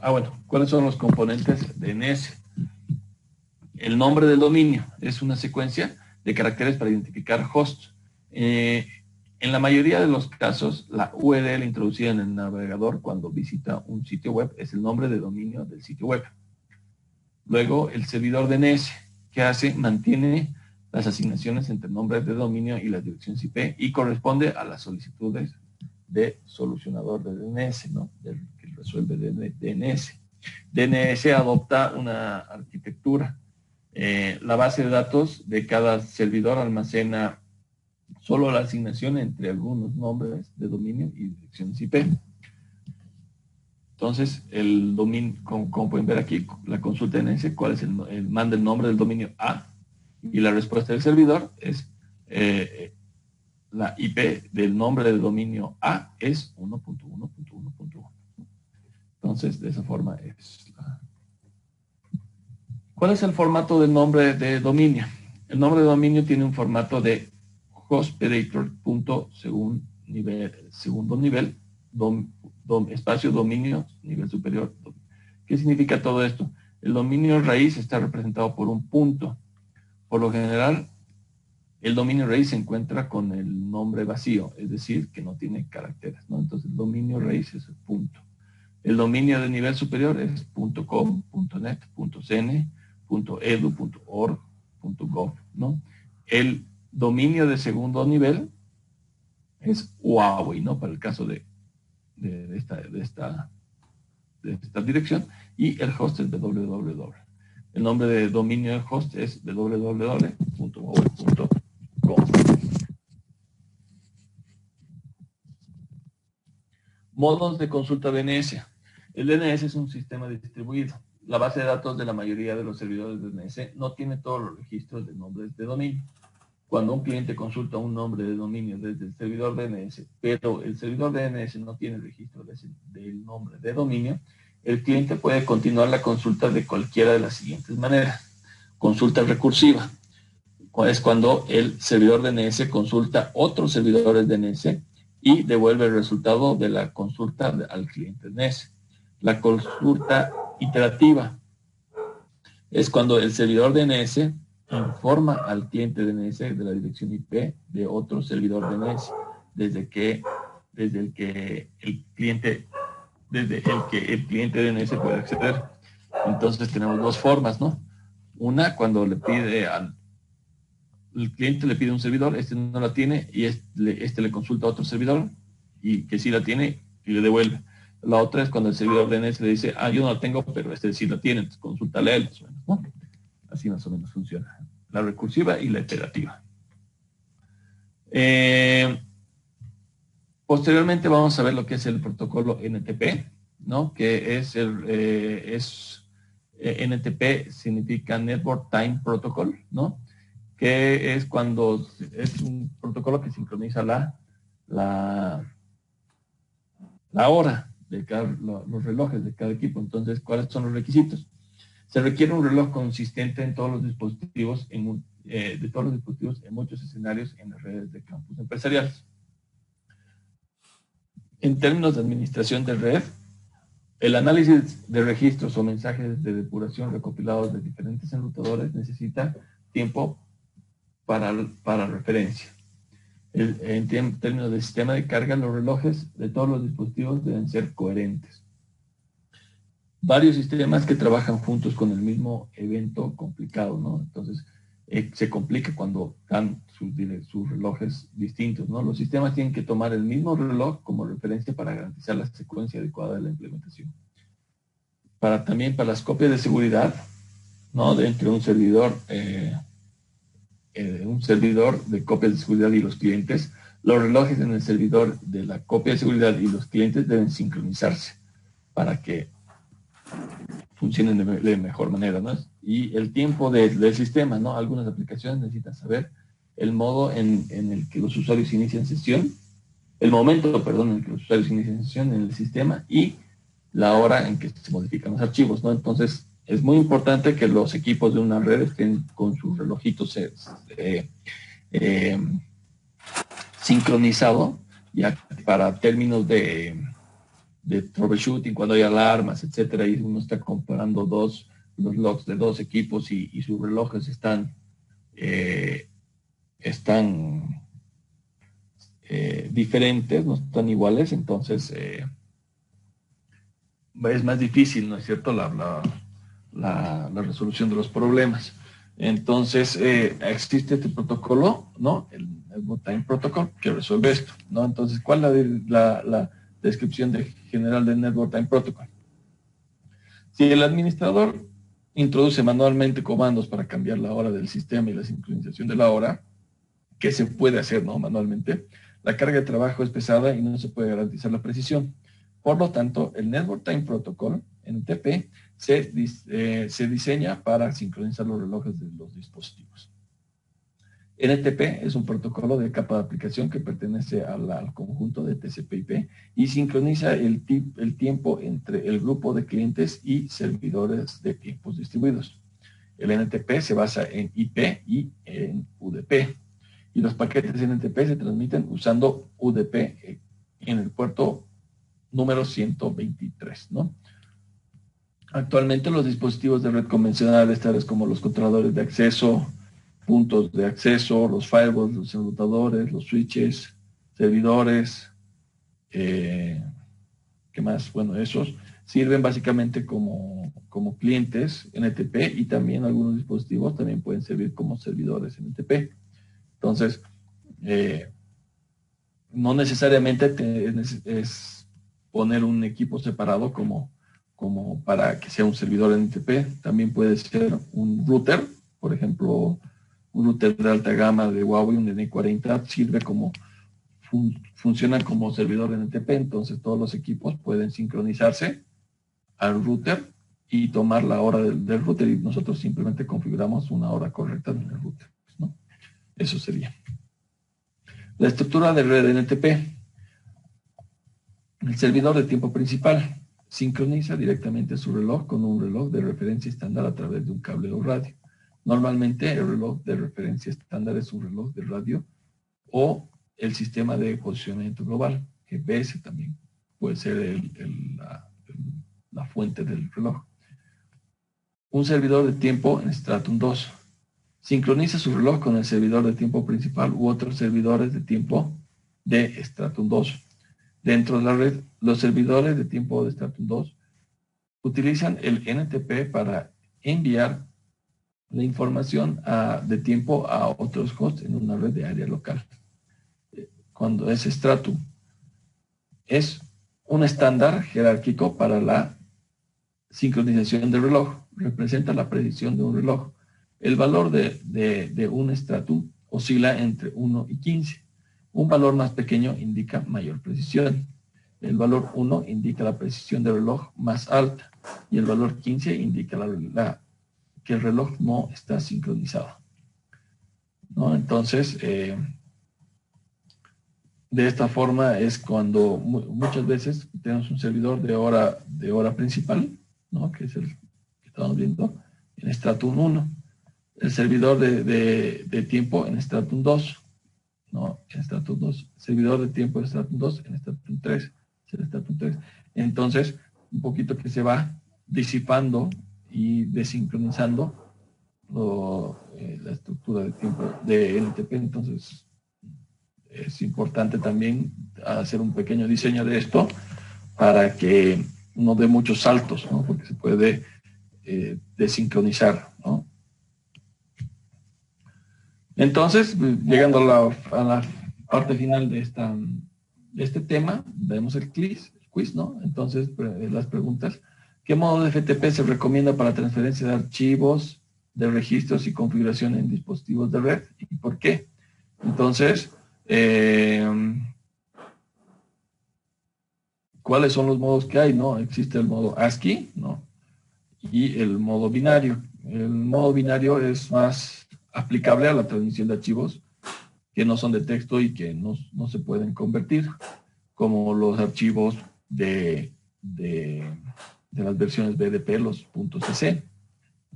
bueno, ¿cuáles son los componentes de DNS? El nombre del dominio es una secuencia de caracteres para identificar hosts. En la mayoría de los casos, la URL introducida en el navegador cuando visita un sitio web es el nombre de dominio del sitio web. Luego, el servidor DNS, ¿qué hace? Mantiene las asignaciones entre nombres de dominio y las direcciones IP y corresponde a las solicitudes de solucionador de DNS, ¿no? Del que resuelve DNS. DNS adopta una arquitectura. La base de datos de cada servidor almacena solo la asignación entre algunos nombres de dominio y direcciones IP. Entonces, el dominio, como pueden ver aquí, la consulta DNS, cuál es manda el nombre del dominio A, y la respuesta del servidor es la IP del nombre del dominio A es 1.1.1.1. Entonces, de esa forma es. ¿Cuál es el formato del nombre de dominio? El nombre de dominio tiene un formato de segundo nivel, espacio dominio, nivel superior. ¿Qué significa todo esto? El dominio raíz está representado por un punto. Por lo general, el dominio raíz se encuentra con el nombre vacío, es decir, que no tiene caracteres, ¿no? Entonces, el dominio raíz es el punto. El dominio de nivel superior es .com, .net, .cn, .edu, .org, .gov, ¿no? El dominio de segundo nivel es Huawei, ¿no? Para el caso de esta dirección, y el host es www. El nombre de dominio del host es www.huawei.com. Modos de consulta DNS. El DNS es un sistema distribuido. La base de datos de la mayoría de los servidores de DNS no tiene todos los registros de nombres de dominio. Cuando un cliente consulta un nombre de dominio desde el servidor DNS, pero el servidor DNS no tiene registro del nombre de dominio, el cliente puede continuar la consulta de cualquiera de las siguientes maneras. Consulta recursiva. Es cuando el servidor DNS consulta otros servidores DNS y devuelve el resultado de la consulta al cliente DNS. La consulta iterativa es cuando el servidor DNS informa al cliente DNS de la dirección IP de otro servidor DNS desde el que el cliente DNS puede acceder. Entonces tenemos dos formas, ¿no? Una, cuando el cliente le pide un servidor, este no la tiene, y este le consulta a otro servidor y que sí la tiene y le devuelve. La otra es cuando el servidor DNS le dice, yo no la tengo, pero este sí la tiene, entonces consúltale a él, ¿no? Así más o menos funciona. La recursiva y la iterativa. Posteriormente vamos a ver lo que es el protocolo NTP, ¿no? Que es NTP significa Network Time Protocol, ¿no? Que es cuando es un protocolo que sincroniza la hora de los relojes de cada equipo. Entonces, ¿cuáles son los requisitos? Se requiere un reloj consistente en todos los dispositivos, en muchos escenarios en las redes de campus empresariales. En términos de administración de red, el análisis de registros o mensajes de depuración recopilados de diferentes enrutadores necesita tiempo para referencia. En términos de sistema de carga, los relojes de todos los dispositivos deben ser coherentes. Varios sistemas que trabajan juntos con el mismo evento complicado, ¿no? Entonces, se complica cuando dan sus relojes distintos, ¿no? Los sistemas tienen que tomar el mismo reloj como referencia para garantizar la secuencia adecuada de la implementación. También para las copias de seguridad, ¿no? Entre un servidor de copias de seguridad y los clientes, los relojes en el servidor de la copia de seguridad y los clientes deben sincronizarse para que funcionen de mejor manera, ¿no? Y el tiempo del sistema, ¿no? Algunas aplicaciones necesitan saber el modo en el que los usuarios inician sesión, el momento, perdón, en el que los usuarios inician sesión en el sistema y la hora en que se modifican los archivos, ¿no? Entonces, es muy importante que los equipos de una red estén con sus relojitos sincronizado, ya para términos de troubleshooting, cuando hay alarmas, etcétera, y uno está comparando los logs de dos equipos y sus relojes están diferentes, no están iguales, entonces es más difícil, ¿no es cierto?, la resolución de los problemas. Entonces, existe este protocolo, ¿no? El Network Time Protocol, que resuelve esto, ¿no? Entonces, ¿cuál es la descripción general del Network Time Protocol? Si el administrador introduce manualmente comandos para cambiar la hora del sistema y la sincronización de la hora, que se puede hacer, ¿no? Manualmente, la carga de trabajo es pesada y no se puede garantizar la precisión. Por lo tanto, el Network Time Protocol, NTP, se diseña para sincronizar los relojes de los dispositivos. NTP es un protocolo de capa de aplicación que pertenece al conjunto de TCP/IP y sincroniza el tiempo entre el grupo de clientes y servidores de tiempos distribuidos. El NTP se basa en IP y en UDP. Y los paquetes NTP se transmiten usando UDP en el puerto número 123, ¿no? Actualmente los dispositivos de red convencionales, tales como los controladores de acceso, puntos de acceso, los firewalls, los enrutadores, los switches, servidores, ¿qué más? Bueno, esos sirven básicamente como clientes NTP y también algunos dispositivos también pueden servir como servidores NTP. Entonces, no necesariamente es poner un equipo separado como para que sea un servidor NTP. También puede ser un router, por ejemplo, un router de alta gama de Huawei, un N40, sirve como, funciona como servidor NTP, entonces todos los equipos pueden sincronizarse al router y tomar la hora del router y nosotros simplemente configuramos una hora correcta en el router, ¿no? Eso sería. La estructura de red NTP. El servidor de tiempo principal sincroniza directamente su reloj con un reloj de referencia estándar a través de un cable o radio. Normalmente el reloj de referencia estándar es un reloj de radio o el sistema de posicionamiento global, GPS también puede ser la fuente del reloj. Un servidor de tiempo en Stratum 2 sincroniza su reloj con el servidor de tiempo principal u otros servidores de tiempo de Stratum 2. Dentro de la red, los servidores de tiempo de Stratum 2 utilizan el NTP para enviar la información de tiempo a otros hosts en una red de área local. Cuando es Stratum, es un estándar jerárquico para la sincronización del reloj. Representa la precisión de un reloj. El valor de un Stratum oscila entre 1 y 15. Un valor más pequeño indica mayor precisión. El valor 1 indica la precisión del reloj más alta y el valor 15 indica que el reloj no está sincronizado, ¿no? Entonces, de esta forma es cuando muchas veces tenemos un servidor de hora principal, ¿no? Que es el que estamos viendo en Stratum 1. El servidor de tiempo en Stratum 2, ¿no? En Stratum 2. Servidor de tiempo en Stratum 2 en Stratum 3. Entonces, un poquito que se va disipando y desincronizando la estructura de tiempo de NTP. Entonces, es importante también hacer un pequeño diseño de esto para que no dé muchos saltos, ¿no? Porque se puede desincronizar, ¿no? Entonces, llegando a la parte final de este tema, vemos el quiz, ¿no? Entonces, las preguntas. ¿Qué modo de FTP se recomienda para transferencia de archivos, de registros y configuración en dispositivos de red? ¿Y por qué? Entonces, ¿cuáles son los modos que hay? ¿No? Existe el modo ASCII, ¿no? Y el modo binario. El modo binario es más aplicable a la transmisión de archivos que no son de texto y que no se pueden convertir, como los archivos de las versiones BDP, los .cc,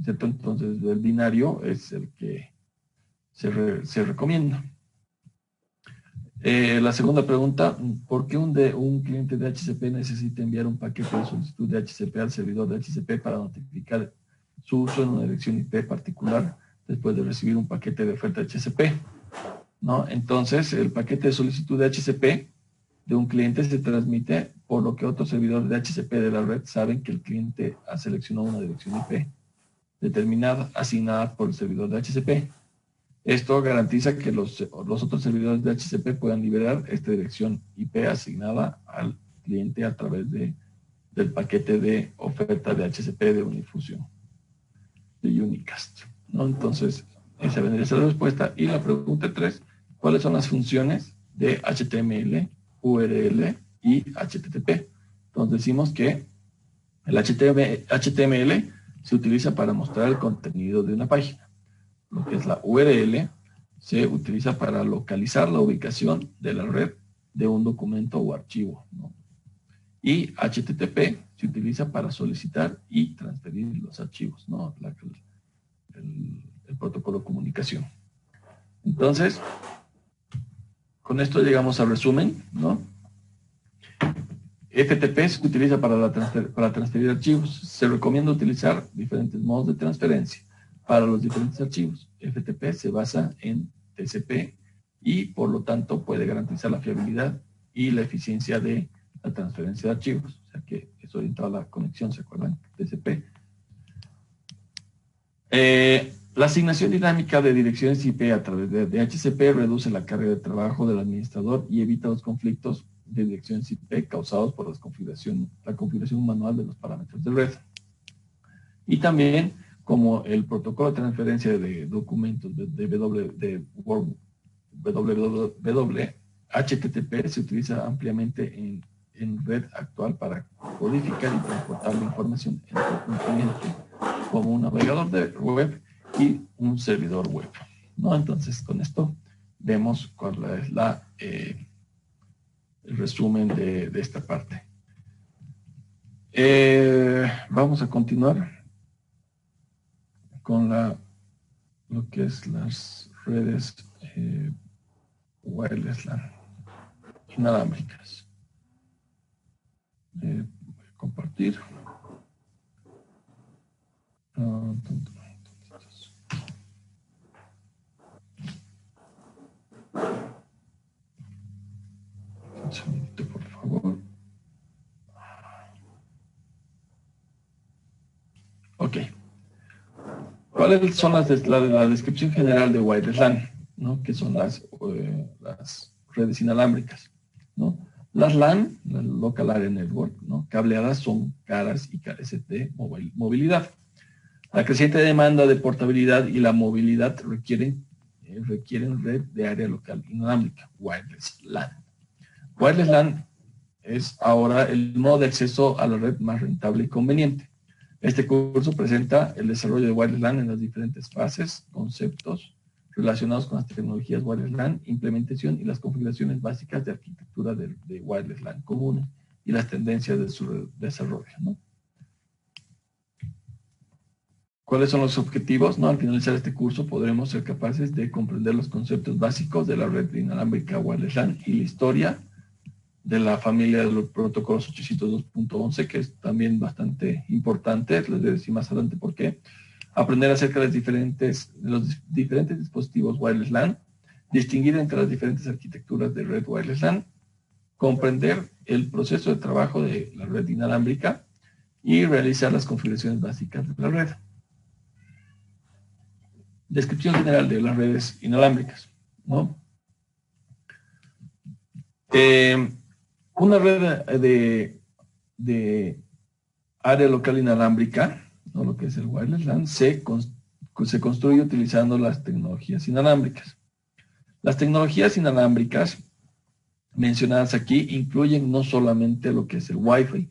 ¿cierto? Entonces, el binario es el que se recomienda. La segunda pregunta, ¿por qué un cliente de HCP necesita enviar un paquete de solicitud de HCP al servidor de HCP para notificar su uso en una dirección IP particular después de recibir un paquete de oferta HCP? ¿No? Entonces, el paquete de solicitud de HCP de un cliente se transmite por lo que otros servidores de HCP de la red saben que el cliente ha seleccionado una dirección IP. determinada, asignada por el servidor de HCP. Esto garantiza que los otros servidores de HCP puedan liberar esta dirección IP asignada al cliente a través del paquete de oferta de HCP de Unifusión, de Unicast, ¿no? Entonces, esa vendría a ser la respuesta. Y la pregunta 3, ¿cuáles son las funciones de HTML, URL y HTTP? Entonces decimos que el HTML se utiliza para mostrar el contenido de una página. Lo que es la URL se utiliza para localizar la ubicación de la red de un documento o archivo, ¿no? Y HTTP se utiliza para solicitar y transferir los archivos, ¿no? El protocolo de comunicación. Entonces, con esto llegamos al resumen, ¿no? FTP se utiliza para transferir archivos. Se recomienda utilizar diferentes modos de transferencia para los diferentes archivos. FTP se basa en TCP y por lo tanto puede garantizar la fiabilidad y la eficiencia de la transferencia de archivos. O sea que es orientado a la conexión, ¿se acuerdan? TCP. La asignación dinámica de direcciones IP a través de DHCP reduce la carga de trabajo del administrador y evita los conflictos de direcciones IP causados por la configuración manual de los parámetros de red. Y también, como el protocolo de transferencia de documentos de www, HTTP se utiliza ampliamente en red actual para codificar y transportar la información entre un cliente como un navegador de web y un servidor web, ¿no? Entonces, con esto vemos cuál es el resumen de esta parte. Vamos a continuar con lo que es las redes wireless LAN inalámbricas. Voy a compartir. Un segundito, por favor. Ok. ¿Cuáles son la descripción general de wireless LAN? ¿No? Que son las redes inalámbricas, ¿no? Las LAN, la Local Area Network, ¿no? Cableadas, son caras y carecen de movilidad. La creciente demanda de portabilidad y la movilidad requieren red de área local inalámbrica, wireless LAN. Wireless LAN es ahora el modo de acceso a la red más rentable y conveniente. Este curso presenta el desarrollo de wireless LAN en las diferentes fases, conceptos relacionados con las tecnologías wireless LAN, implementación y las configuraciones básicas de arquitectura de wireless LAN comunes y las tendencias de su desarrollo, ¿no? ¿Cuáles son los objetivos? ¿No? Al finalizar este curso podremos ser capaces de comprender los conceptos básicos de la red inalámbrica wireless LAN y la historia de la familia de los protocolos 802.11, que es también bastante importante. Les voy a decir más adelante por qué. Aprender acerca de los diferentes dispositivos wireless LAN, distinguir entre las diferentes arquitecturas de red wireless LAN, comprender el proceso de trabajo de la red inalámbrica y realizar las configuraciones básicas de la red. Descripción general de las redes inalámbricas, ¿no? Una red de área local inalámbrica, ¿no? Lo que es el wireless LAN, se construye utilizando las tecnologías inalámbricas. Las tecnologías inalámbricas mencionadas aquí incluyen no solamente lo que es el Wi-Fi,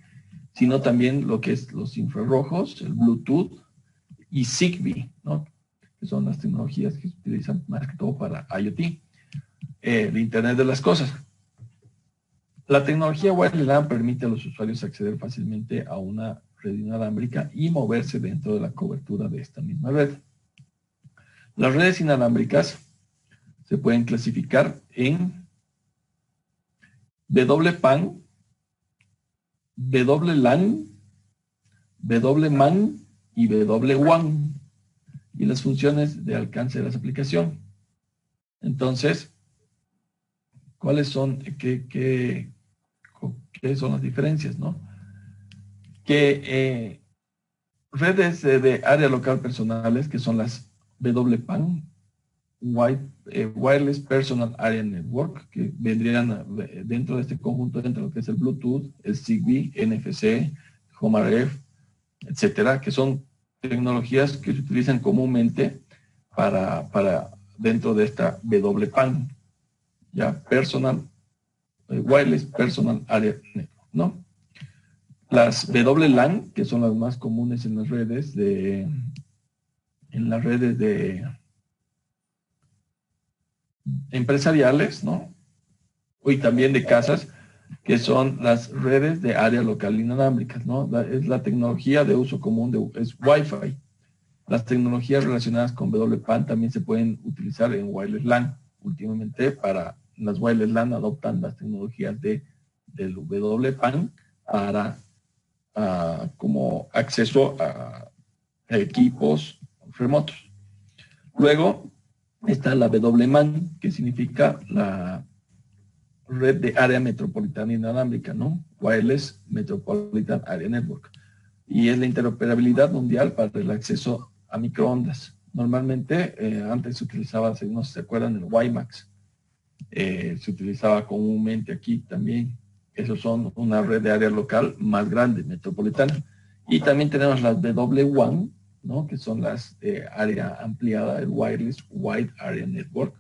sino también lo que es los infrarrojos, el Bluetooth y Zigbee, ¿no? Que son las tecnologías que se utilizan más que todo para IoT, el Internet de las Cosas. La tecnología wireless LAN permite a los usuarios acceder fácilmente a una red inalámbrica y moverse dentro de la cobertura de esta misma red. Las redes inalámbricas se pueden clasificar en WPAN, WLAN, WMAN y WWAN, y las funciones de alcance de las aplicaciones. Entonces, ¿cuáles son, qué son las diferencias, no? Que redes de área local personales, que son las WPAN, Wireless Personal Area Network, que vendrían dentro de este conjunto, dentro de lo que es el Bluetooth, el Zigbee, NFC, HomeRF, etcétera, que son tecnologías que se utilizan comúnmente para dentro de esta WPAN, ya Wireless Personal Area Network, ¿no? Las WLAN, que son las más comunes en las redes de empresariales, ¿no? Y también de casas, que son las redes de área local inalámbricas, ¿no? Es la tecnología de uso común, es Wi-Fi. Las tecnologías relacionadas con WPAN también se pueden utilizar en Wireless LAN. Últimamente, las Wireless LAN adoptan las tecnologías del WPAN para como acceso a equipos remotos. Luego está la WMAN, que significa la red de área metropolitana inalámbrica, ¿no? Wireless Metropolitan Area Network. Y es la interoperabilidad mundial para el acceso a microondas. Normalmente, antes se utilizaba, no sé si se acuerdan, el WiMAX. Se utilizaba comúnmente aquí también. Esos son una red de área local más grande, metropolitana. Y también tenemos las WWAN, ¿no? Que son las de área ampliada, el Wireless Wide Area Network,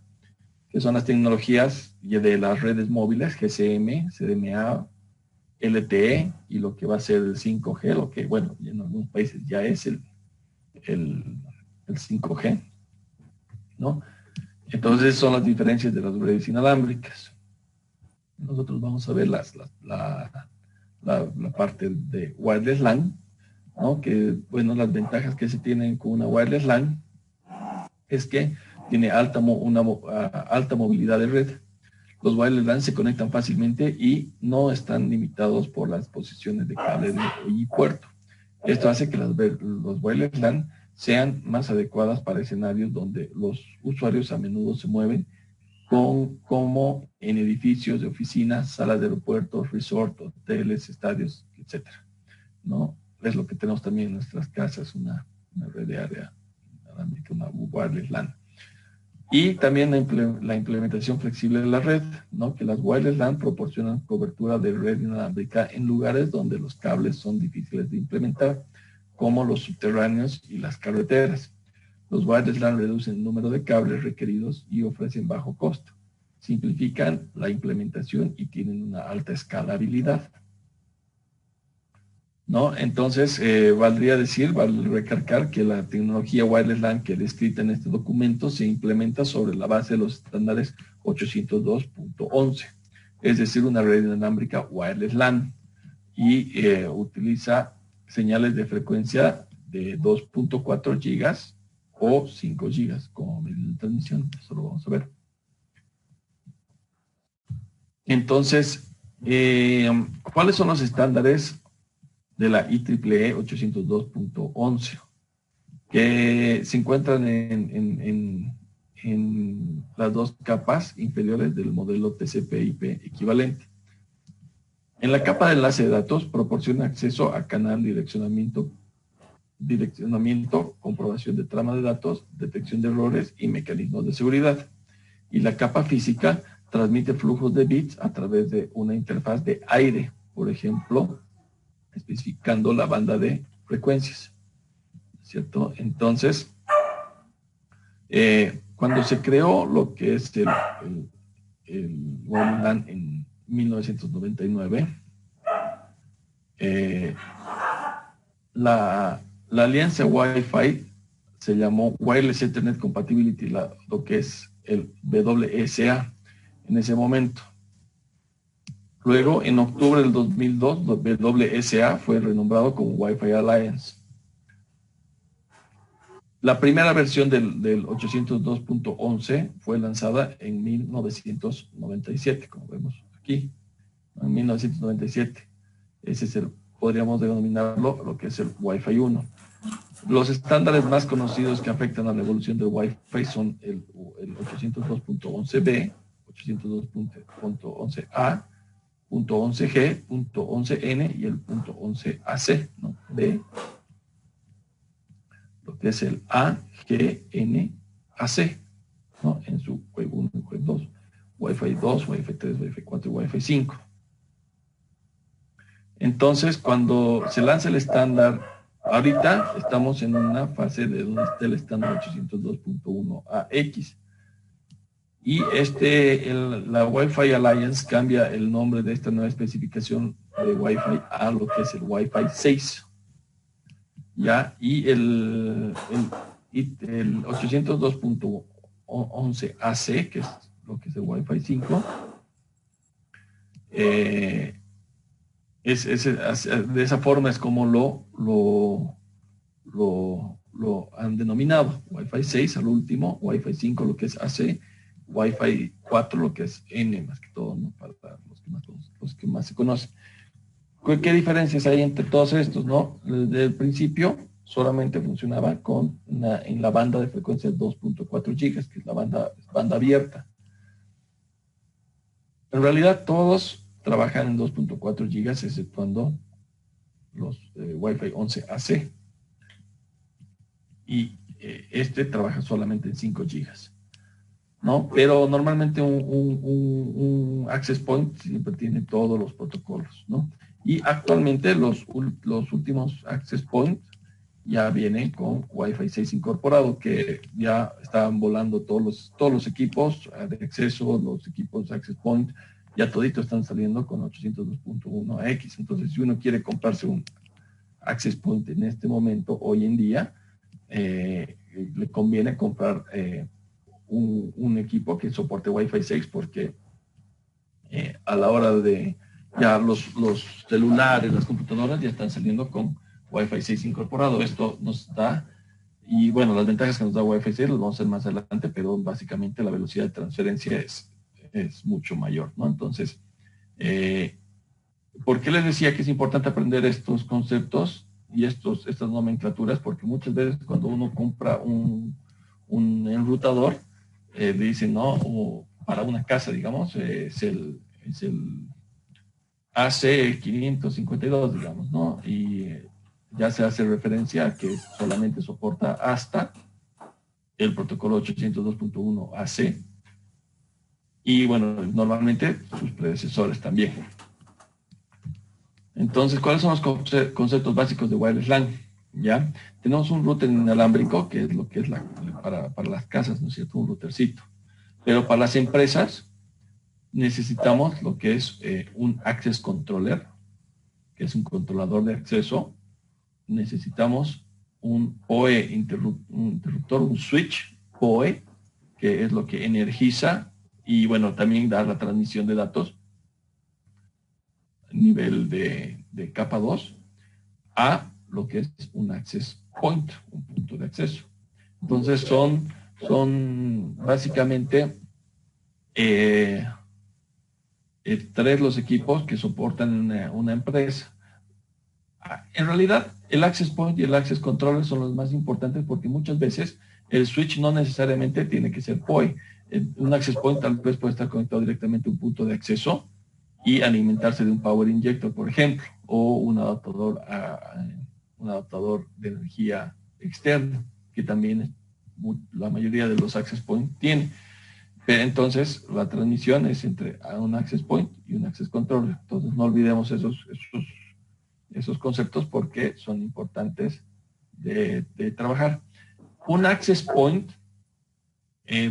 que son las tecnologías de las redes móviles, GSM, CDMA, LTE y lo que va a ser el 5G, lo que, bueno, en algunos países ya es el 5G, ¿no? Entonces son las diferencias de las redes inalámbricas. Nosotros vamos a ver la parte de wireless LAN, ¿no? Que, bueno, las ventajas que se tienen con una wireless LAN es que tiene alta movilidad de red. Los wireless LAN se conectan fácilmente y no están limitados por las posiciones de cable y puerto. Esto hace que los wireless LAN sean más adecuadas para escenarios donde los usuarios a menudo se mueven como en edificios de oficinas, salas de aeropuertos, resorts, hoteles, estadios, etcétera, ¿no? Es lo que tenemos también en nuestras casas, una red de área, una wireless LAN. Y también la implementación flexible de la red, ¿no? Que las wireless LAN proporcionan cobertura de red inalámbrica en lugares donde los cables son difíciles de implementar, como los subterráneos y las carreteras. Los wireless LAN reducen el número de cables requeridos y ofrecen bajo costo. Simplifican la implementación y tienen una alta escalabilidad, ¿no? Entonces, vale recalcar que la tecnología wireless LAN que descrita en este documento se implementa sobre la base de los estándares 802.11, es decir, una red inalámbrica wireless LAN, y utiliza señales de frecuencia de 2.4 gigas o 5 gigas como medio de transmisión. Eso lo vamos a ver. Entonces, ¿cuáles son los estándares de la IEEE 802.11, que se encuentran en las dos capas inferiores del modelo TCP/IP equivalente? En la capa de enlace de datos proporciona acceso a canal direccionamiento, comprobación de trama de datos, detección de errores y mecanismos de seguridad. Y la capa física transmite flujos de bits a través de una interfaz de aire, por ejemplo, especificando la banda de frecuencias, ¿cierto? Entonces, cuando se creó lo que es el wireless LAN en 1999, la alianza Wi-Fi se llamó Wireless Ethernet Compatibility, lo que es el WSA en ese momento. Luego, en octubre del 2002, WSA fue renombrado como Wi-Fi Alliance. La primera versión del 802.11 fue lanzada en 1997, como vemos aquí, en 1997. Ese es podríamos denominarlo lo que es el Wi-Fi 1. Los estándares más conocidos que afectan a la evolución del Wi-Fi son el 802.11b, 802.11a, .11g, .11n y el .11ac, ¿no? B. que es el AGNAC, ¿no? En su web 1 y web 2. Wi-Fi 2, Wi-Fi 3, Wi-Fi 4 y Wi-Fi 5. Entonces, cuando se lanza el estándar, ahorita estamos en una fase de donde está el estándar 802.1ax. Y la Wi-Fi Alliance cambia el nombre de esta nueva especificación de Wi-Fi a lo que es el Wi-Fi 6. ¿Ya? Y el 802.11ac, que es lo que es el Wi-Fi 5, de esa forma es como lo han denominado. Wi-Fi 6 al último, Wi-Fi 5 lo que es AC, Wi-Fi 4 lo que es N más que todo, ¿no? Para los que más se conocen. ¿Qué diferencias hay entre todos estos, no? Desde el principio solamente funcionaba en la banda de frecuencia de 2.4 gigas, que es la banda abierta. En realidad todos trabajan en 2.4 gigas, exceptuando los Wi-Fi 11AC. Y trabaja solamente en 5 gigas, ¿no? Pero normalmente un access point siempre tiene todos los protocolos, ¿no? Y actualmente los últimos access point ya vienen con Wi-Fi 6 incorporado, que ya están volando todos los equipos de acceso, los equipos access point, ya toditos están saliendo con 802.1ax. Entonces, si uno quiere comprarse un access point en este momento, hoy en día, le conviene comprar un equipo que soporte Wi-Fi 6, porque a la hora de ya los celulares, las computadoras ya están saliendo con Wi-Fi 6 incorporado. Esto nos da, y bueno, las ventajas que nos da Wi-Fi 6 las vamos a ver más adelante, pero básicamente la velocidad de transferencia es mucho mayor, ¿no? Entonces, ¿por qué les decía que es importante aprender estos conceptos y estas nomenclaturas? Porque muchas veces cuando uno compra un enrutador, dicen, no, o para una casa, digamos, es el AC552, digamos, ¿no? Y ya se hace referencia a que solamente soporta hasta el protocolo 802.1ac. Y bueno, normalmente sus predecesores también. Entonces, ¿cuáles son los conceptos básicos de wireless LAN? ¿Ya? Tenemos un router inalámbrico, que es lo que es para las casas, ¿no es cierto? Un routercito. Pero para las empresas necesitamos lo que es un access controller, que es un controlador de acceso. Necesitamos un PoE un interruptor, un switch PoE, que es lo que energiza y bueno, también da la transmisión de datos a nivel de capa 2 a lo que es un access point, un punto de acceso. Entonces son básicamente tres los equipos que soportan una empresa. En realidad, el access point y el access controller son los más importantes, porque muchas veces el switch no necesariamente tiene que ser PoE. Un access point tal vez puede estar conectado directamente a un punto de acceso y alimentarse de un power injector, por ejemplo, o un adaptador de energía externa, que también la mayoría de los access point tiene. Pero entonces la transmisión es entre un access point y un access controller. Entonces no olvidemos esos conceptos, porque son importantes de trabajar. Un access point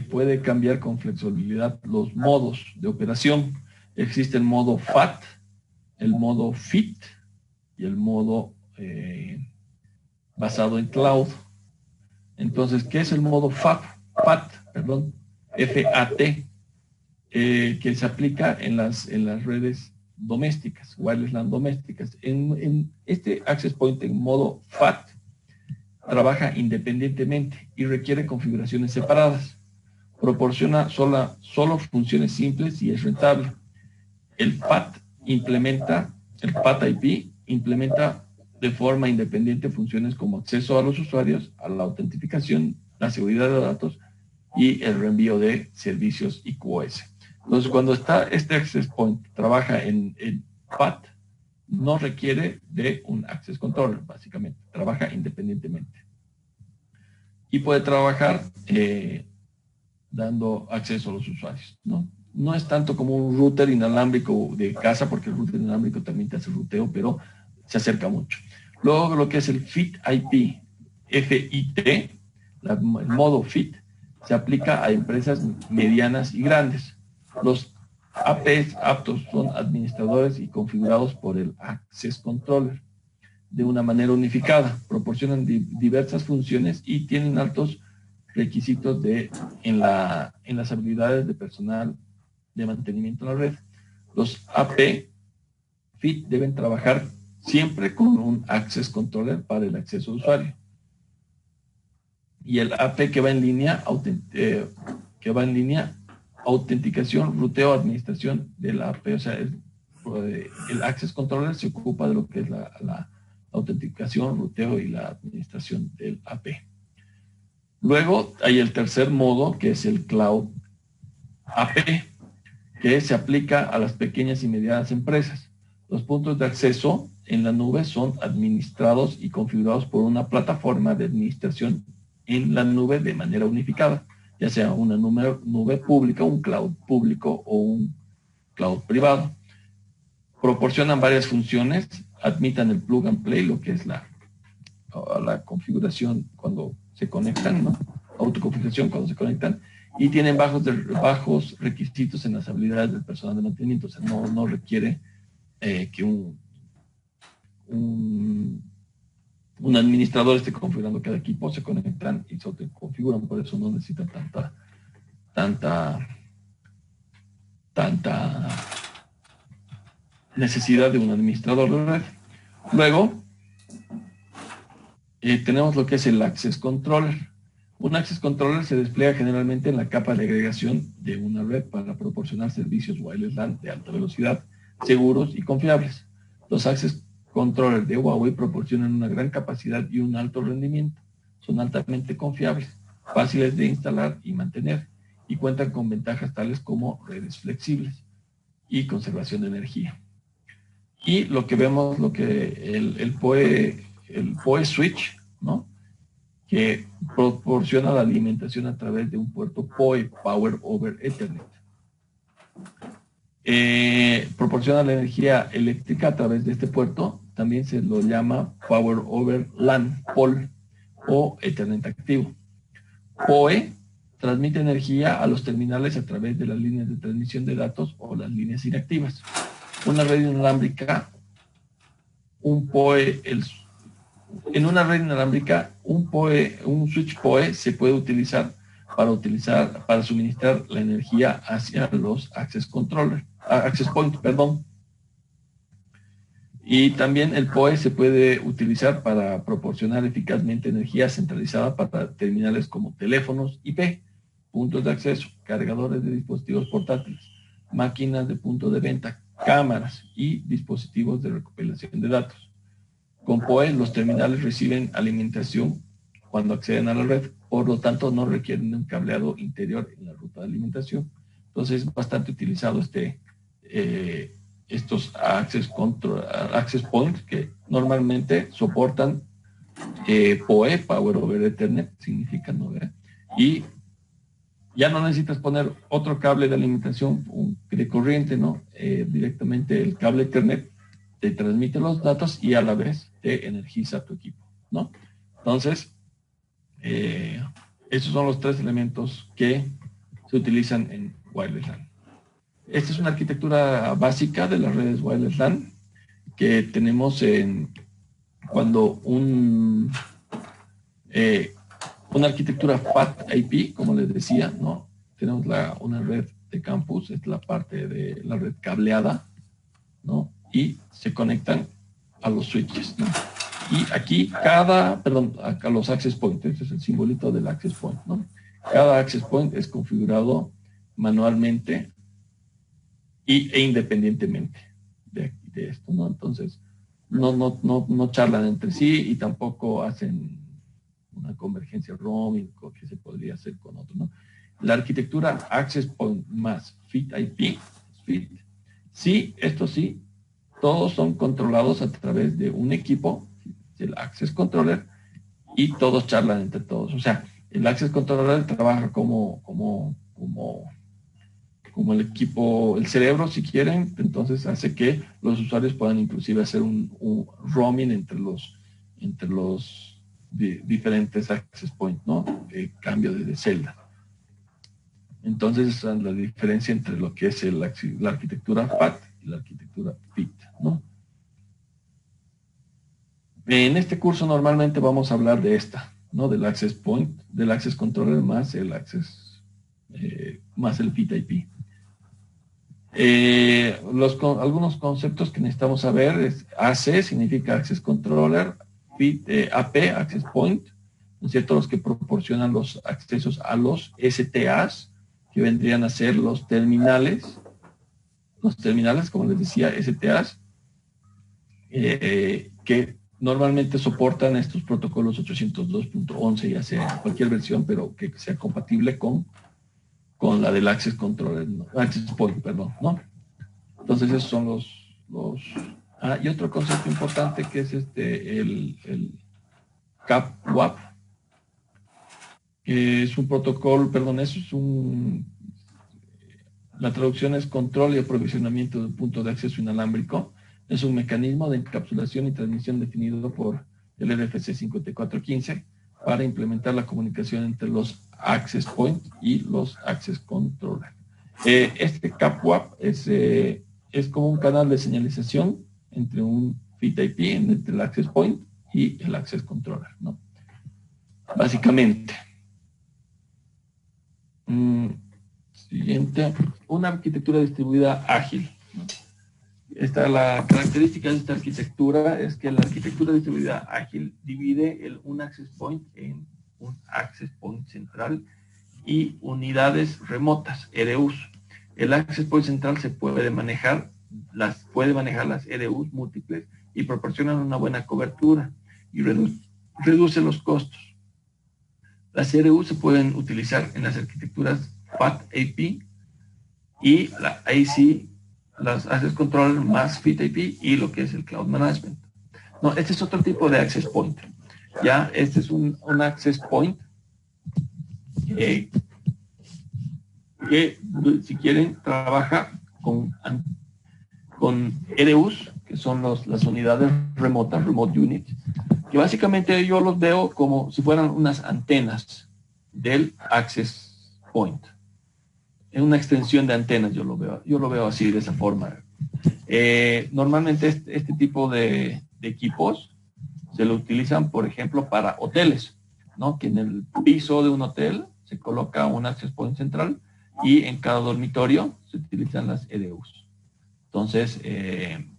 puede cambiar con flexibilidad los modos de operación. Existe el modo FAT, el modo FIT y el modo basado en cloud. Entonces, ¿qué es el modo FAT? FAT, que se aplica en las redes domésticas, wireless LAN domésticas. En este access point en modo FAT trabaja independientemente y requiere configuraciones separadas. Proporciona solo funciones simples y es rentable. El FAT IP implementa de forma independiente funciones como acceso a los usuarios, a la autentificación, la seguridad de datos y el reenvío de servicios y QoS. Entonces, cuando está este access point, trabaja en FAT, no requiere de un access controller, básicamente, trabaja independientemente. y puede trabajar dando acceso a los usuarios, ¿no? No es tanto como un router inalámbrico de casa, porque el router inalámbrico también te hace ruteo, pero se acerca mucho. Luego lo que es el FIT IP, FIT, el modo FIT, se aplica a empresas medianas y grandes. Los APs aptos son administradores y configurados por el Access Controller de una manera unificada, proporcionan diversas funciones y tienen altos requisitos en las habilidades de personal de mantenimiento de la red. Los AP FIT deben trabajar siempre con un Access Controller para el acceso de usuario. Y el AP que va en línea, autenticación, ruteo, administración de la AP. O sea, el Access Controller se ocupa de lo que es la autenticación, ruteo y la administración del AP. Luego hay el tercer modo, que es el Cloud AP, que se aplica a las pequeñas y medianas empresas. Los puntos de acceso en la nube son administrados y configurados por una plataforma de administración en la nube de manera unificada, ya sea una nube pública, un cloud público o un cloud privado. Proporcionan varias funciones, admitan el plug and play, lo que es la configuración cuando se conectan, ¿no? Autoconfiguración cuando se conectan, y tienen bajos requisitos en las habilidades del personal de mantenimiento. O sea, no requiere que un administrador esté configurando cada equipo. Se conectan y se autoconfiguran, por eso no necesitan tanta necesidad de un administrador de red. Luego tenemos lo que es el Access Controller. Un Access Controller se despliega generalmente en la capa de agregación de una red para proporcionar servicios wireless LAN de alta velocidad, seguros y confiables. Los Access Controller de Huawei proporcionan una gran capacidad y un alto rendimiento. Son altamente confiables, fáciles de instalar y mantener, y cuentan con ventajas tales como redes flexibles y conservación de energía. Y lo que vemos, el PoE Switch, ¿no?, que proporciona la alimentación a través de un puerto PoE, Power over Ethernet. Proporciona la energía eléctrica a través de este puerto. También se lo llama Power over LAN, POL, o Ethernet activo. PoE transmite energía a los terminales a través de las líneas de transmisión de datos o las líneas inactivas. Una red inalámbrica, en una red inalámbrica, un switch PoE se puede utilizar para suministrar la energía hacia los access point, perdón. Y también el PoE se puede utilizar para proporcionar eficazmente energía centralizada para terminales como teléfonos IP, puntos de acceso, cargadores de dispositivos portátiles, máquinas de punto de venta, cámaras y dispositivos de recopilación de datos. Con PoE, los terminales reciben alimentación cuando acceden a la red, por lo tanto no requieren un cableado interior en la ruta de alimentación. Entonces es bastante utilizado estos access points, que normalmente soportan PoE, Power over Ethernet, significa, ¿no? Y ya no necesitas poner otro cable de alimentación de corriente, ¿no? Directamente el cable Ethernet te transmite los datos y a la vez te energiza tu equipo, ¿no? Entonces, esos son los tres elementos que se utilizan en Wireless LAN. Esta es una arquitectura básica de las redes Wireless LAN que tenemos cuando una arquitectura FAT IP, como les decía, ¿no? Tenemos una red de campus, es la parte de la red cableada, ¿no? Y se conectan a los switches, ¿no? Y aquí acá los access points, este es el simbolito del access point, ¿no? Cada access point es configurado manualmente e independientemente de esto, ¿no? Entonces, no charlan entre sí y tampoco hacen una convergencia roaming que se podría hacer con otro, ¿no? La arquitectura access point más FIT IP, FIT, sí, esto sí, todos son controlados a través de un equipo, el Access Controller, y todos charlan entre todos. O sea, El Access Controller trabaja como el equipo, el cerebro, si quieren. Entonces hace que los usuarios puedan inclusive hacer un roaming entre los diferentes access points, ¿no? Cambio de celda. Entonces esa es la diferencia entre lo que es la arquitectura FAT y la arquitectura FIT, ¿no? En este curso normalmente vamos a hablar de esta, ¿no? Del access point, del access controller más el access, más el FIT IP. Algunos conceptos que necesitamos saber es AC significa Access Controller, AP, Access Point, ¿no es cierto? Los que proporcionan los accesos a los STAs, que vendrían a ser los terminales, como les decía, STAs, que normalmente soportan estos protocolos 802.11, ya sea en cualquier versión, pero que sea compatible con la del Access Controller, ¿no? Access Point, perdón, ¿no? Entonces esos son los y otro concepto importante que es el CAP-WAP, que es un protocolo, perdón, eso es la traducción es control y aprovisionamiento de punto de acceso inalámbrico. Es un mecanismo de encapsulación y transmisión definido por el RFC 5415 para implementar la comunicación entre los access point y los access controller. Este CAP-WAP es como un canal de señalización entre un FIT IP, entre el access point y el access controller, ¿no? Básicamente. Siguiente, una arquitectura distribuida ágil. La característica de esta arquitectura es que la arquitectura distribuida ágil divide un access point en un access point central y unidades remotas, EDUs. El access point central puede manejar las EDUs múltiples y proporcionan una buena cobertura y reduce los costos. Las EDUs se pueden utilizar en las arquitecturas FAT AP y la AC, las Access Controller más FIT IP y lo que es el Cloud Management. No, este es otro tipo de Access Point. Ya, este es un Access Point que, si quieren, trabaja con EDUs, que son las unidades remotas, Remote Units, que básicamente yo los veo como si fueran unas antenas del Access Point. Es una extensión de antenas, yo lo veo así, de esa forma. Normalmente este tipo de equipos se lo utilizan, por ejemplo, para hoteles, ¿no? Que en el piso de un hotel se coloca un access point central y en cada dormitorio se utilizan las EDUs. Entonces,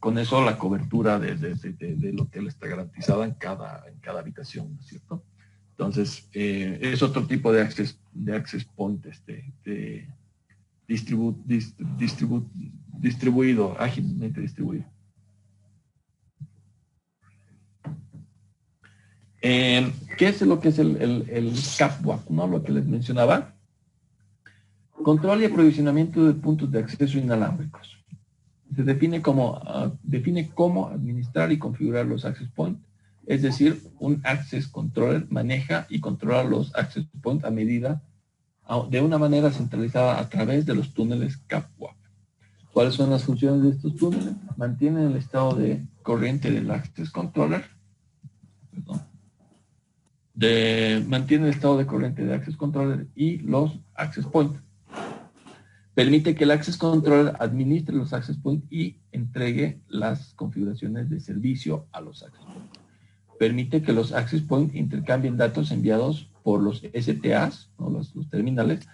con eso la cobertura del hotel está garantizada en cada habitación, ¿no es cierto? Entonces, es otro tipo de access point distribuido, ágilmente distribuido. ¿Qué es lo que es el CAP-WAP, ¿no? Lo que les mencionaba. Control y aprovisionamiento de puntos de acceso inalámbricos. Se define cómo administrar y configurar los access points, es decir, un access controller maneja y controla los access points a medida de una manera centralizada a través de los túneles CAP-WAP. ¿Cuáles son las funciones de estos túneles? Mantienen el estado de corriente del access controller, mantiene el estado de corriente de access controller y los access points. Permite que el access controller administre los access points y entregue las configuraciones de servicio a los access points. Permite que los access points intercambien datos enviados por los STAs, ¿no? los terminales,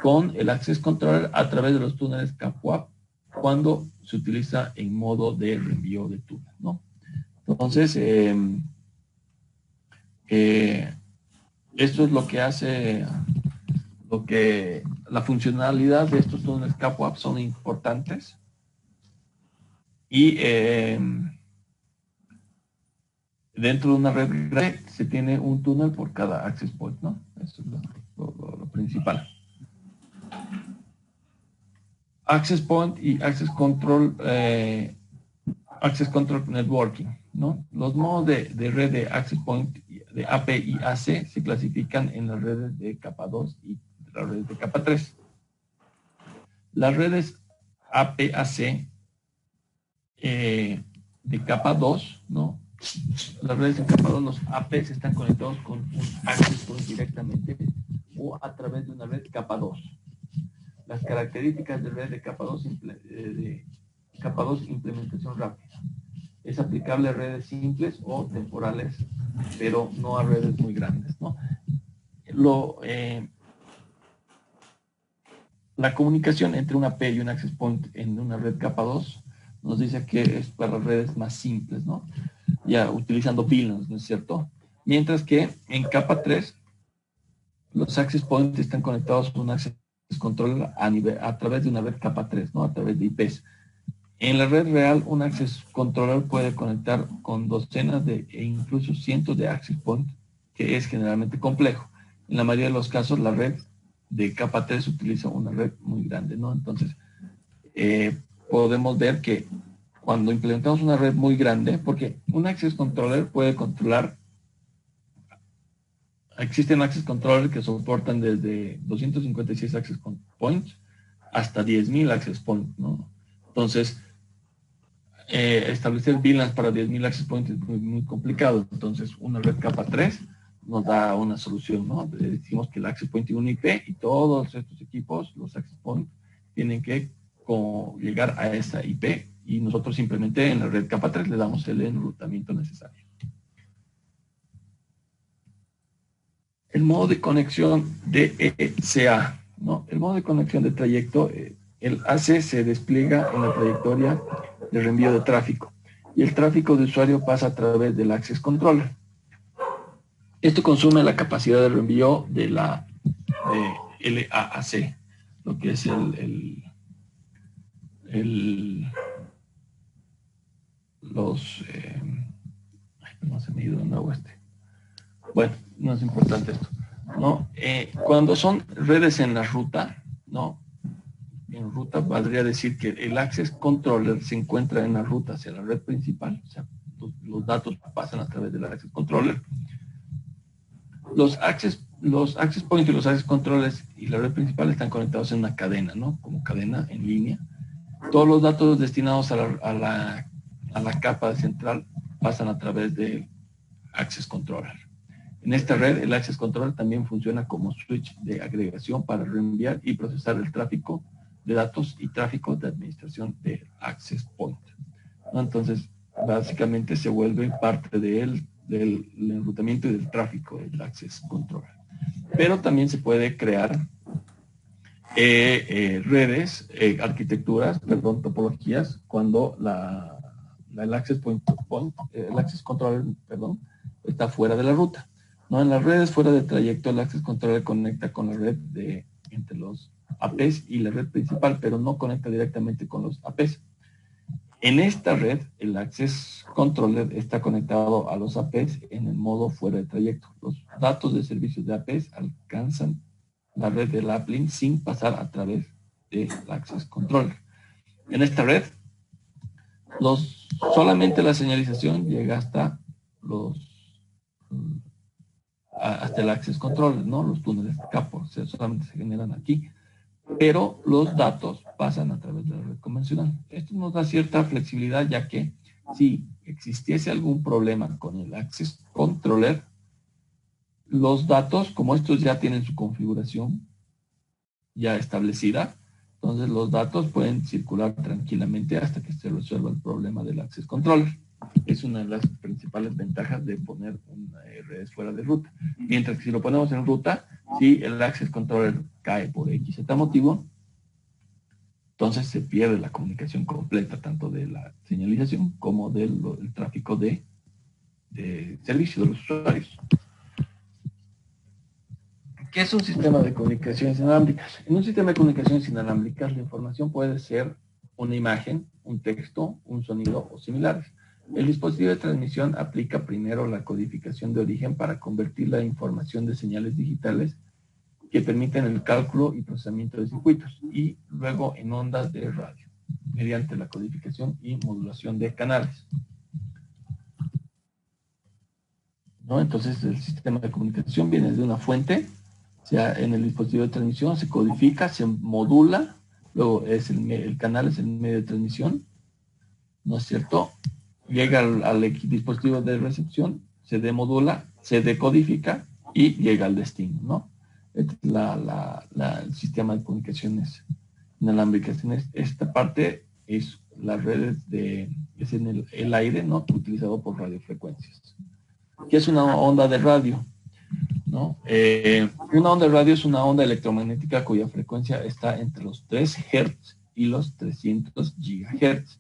con el access controller a través de los túneles CAP-WAP cuando se utiliza en modo de reenvío de túnel, ¿no? Entonces, esto es lo que hace, la funcionalidad de estos túneles CAP-WAP son importantes y dentro de una red grande se tiene un túnel por cada access point, ¿no? Eso es lo principal. Access point y access control networking, ¿no? Los modos de red de access point de AP y AC se clasifican en las redes de capa 2 y las redes de capa 3. Las redes AP-AC de capa 2, ¿no? Las redes de capa 2, los APs están conectados con un access point directamente o a través de una red capa 2. Las características de red de capa 2, implementación rápida. Es aplicable a redes simples o temporales, pero no a redes muy grandes, ¿no? La comunicación entre una AP y un access point en una red capa 2 nos dice que es para redes más simples, ¿no? Ya utilizando VLANs, ¿no es cierto? Mientras que en capa 3 los access points están conectados con un access controller a través de una red capa 3, ¿no? A través de IPs. En la red real, un access controller puede conectar con docenas e incluso cientos de access points, que es generalmente complejo. En la mayoría de los casos, la red de capa 3 utiliza una red muy grande, ¿no? Entonces, podemos ver que cuando implementamos una red muy grande, porque un access controller puede controlar, existen access controllers que soportan desde 256 access points hasta 10.000 access points, ¿no? Entonces, establecer VLANs para 10.000 access points es muy complicado. Entonces, una red capa 3 nos da una solución, ¿no? Decimos que el access point tiene un IP y todos estos equipos, los access points, tienen que llegar a esa IP y nosotros simplemente en la red capa 3 le damos el enrutamiento necesario. El modo de conexión DECA, ¿no? El modo de conexión de trayecto, el AC se despliega en la trayectoria de reenvío de tráfico y el tráfico de usuario pasa a través del access controller. Esto consume la capacidad de reenvío de la LAAC, lo que es no se me ha ido de nuevo este. Bueno, no es importante esto, ¿no? Cuando son redes en la ruta, ¿no? En ruta valdría decir que el access controller se encuentra en la ruta hacia la red principal, o sea, los datos pasan a través del access controller. Los access points y los access controllers y la red principal están conectados en una cadena, ¿no? Como cadena en línea. Todos los datos destinados a la capa central pasan a través del access controller. En esta red, el access controller también funciona como switch de agregación para reenviar y procesar el tráfico de datos y tráfico de administración de access point, ¿no? Entonces, básicamente se vuelve parte del enrutamiento y del tráfico del access controller. Pero también se puede crear redes, topologías, cuando el access controller, está fuera de la ruta, ¿no? En las redes fuera de trayecto, el access controller conecta con la red entre los APs y la red principal, pero no conecta directamente con los APs. En esta red, el access controller está conectado a los APs en el modo fuera de trayecto. Los datos de servicios de APs alcanzan la red del uplink sin pasar a través del access controller. En esta red, solamente la señalización llega hasta el access controller, ¿no? Los túneles de capa, o sea, solamente se generan aquí, pero los datos pasan a través de la red convencional. Esto nos da cierta flexibilidad, ya que si existiese algún problema con el access controller, los datos, como estos ya tienen su configuración ya establecida, entonces los datos pueden circular tranquilamente hasta que se resuelva el problema del access controller. Es una de las principales ventajas de poner redes fuera de ruta. Mientras que si lo ponemos en ruta, si el access controller cae por X motivo, entonces se pierde la comunicación completa, tanto de la señalización como del tráfico de servicio de los usuarios. ¿Qué es un sistema de comunicaciones inalámbricas? En un sistema de comunicaciones inalámbricas, la información puede ser una imagen, un texto, un sonido o similares. El dispositivo de transmisión aplica primero la codificación de origen para convertir la información de señales digitales que permiten el cálculo y procesamiento de circuitos y luego en ondas de radio mediante la codificación y modulación de canales. ¿no? Entonces el sistema de comunicación viene de una fuente, sea en el dispositivo de transmisión, se codifica, se modula, luego es el canal es el medio de transmisión, ¿no es cierto? Llega al dispositivo de recepción, se demodula, se decodifica y llega al destino, ¿no? Este es el sistema de comunicaciones inalámbricas. Esta parte es las redes es en el aire, ¿no? Utilizado por radiofrecuencias. ¿Qué es una onda de radio? ¿No? Una onda de radio es una onda electromagnética cuya frecuencia está entre los 3 Hz y los 300 GHz.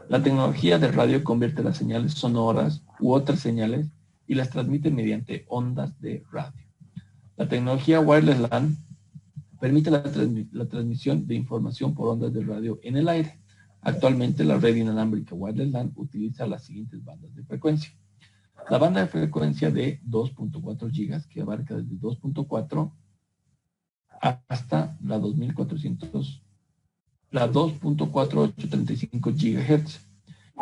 La tecnología de radio convierte las señales sonoras u otras señales y las transmite mediante ondas de radio. La tecnología Wireless LAN permite la transmisión de información por ondas de radio en el aire. Actualmente la red inalámbrica Wireless LAN utiliza las siguientes bandas de frecuencia. La banda de frecuencia de 2.4 gigas, que abarca desde 2.4 hasta la 2.4835 gigahertz.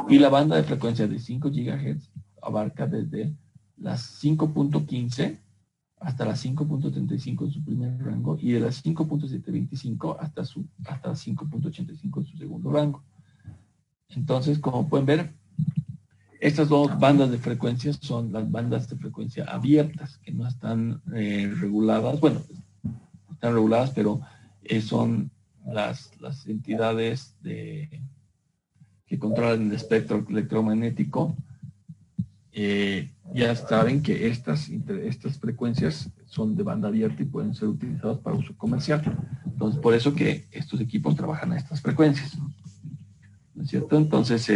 Y la banda de frecuencia de 5 gigahertz abarca desde las 5.15 hasta las 5.35 en su primer rango y de las 5.725 hasta las 5.85 en su segundo rango. Entonces, como pueden ver, estas dos bandas de frecuencias son las bandas de frecuencia abiertas, que no están reguladas. Bueno, están reguladas, pero son las entidades que controlan el espectro electromagnético. Ya saben que estas frecuencias son de banda abierta y pueden ser utilizadas para uso comercial. Entonces, por eso que estos equipos trabajan a estas frecuencias, ¿no es cierto? Entonces,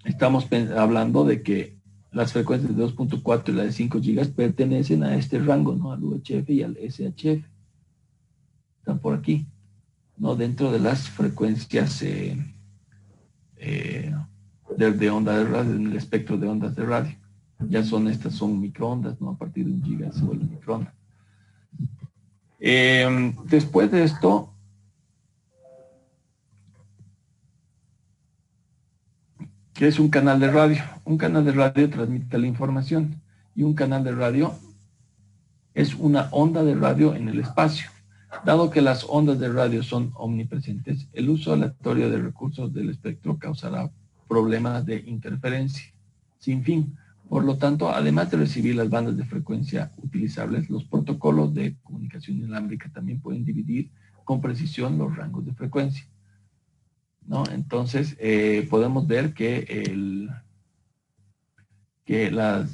estamos hablando de que las frecuencias de 2.4 y la de 5 gigas pertenecen a este rango, ¿no? Al UHF y al SHF. Están por aquí, ¿no? Dentro de las frecuencias de onda de radio, en el espectro de ondas de radio. Ya son microondas, ¿no? A partir de 1 giga se vuelve microonda. Después de esto, ¿qué es un canal de radio? Un canal de radio transmite la información y un canal de radio es una onda de radio en el espacio. Dado que las ondas de radio son omnipresentes, el uso aleatorio de recursos del espectro causará problemas de interferencia sin fin. Por lo tanto, además de recibir las bandas de frecuencia utilizables, los protocolos de comunicación inalámbrica también pueden dividir con precisión los rangos de frecuencia, ¿no? Entonces, podemos ver que en la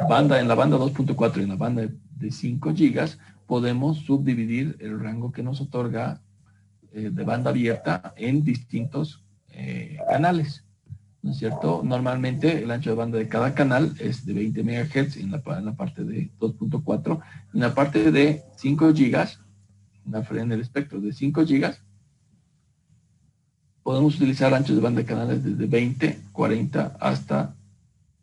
banda 2.4 y en la banda de 5 gigas podemos subdividir el rango que nos otorga de banda abierta en distintos canales, ¿no es cierto? Normalmente el ancho de banda de cada canal es de 20 MHz en la parte de 2.4. En la parte de 5 gigas, en el espectro de 5 gigas, podemos utilizar anchos de banda de canales desde 20, 40 hasta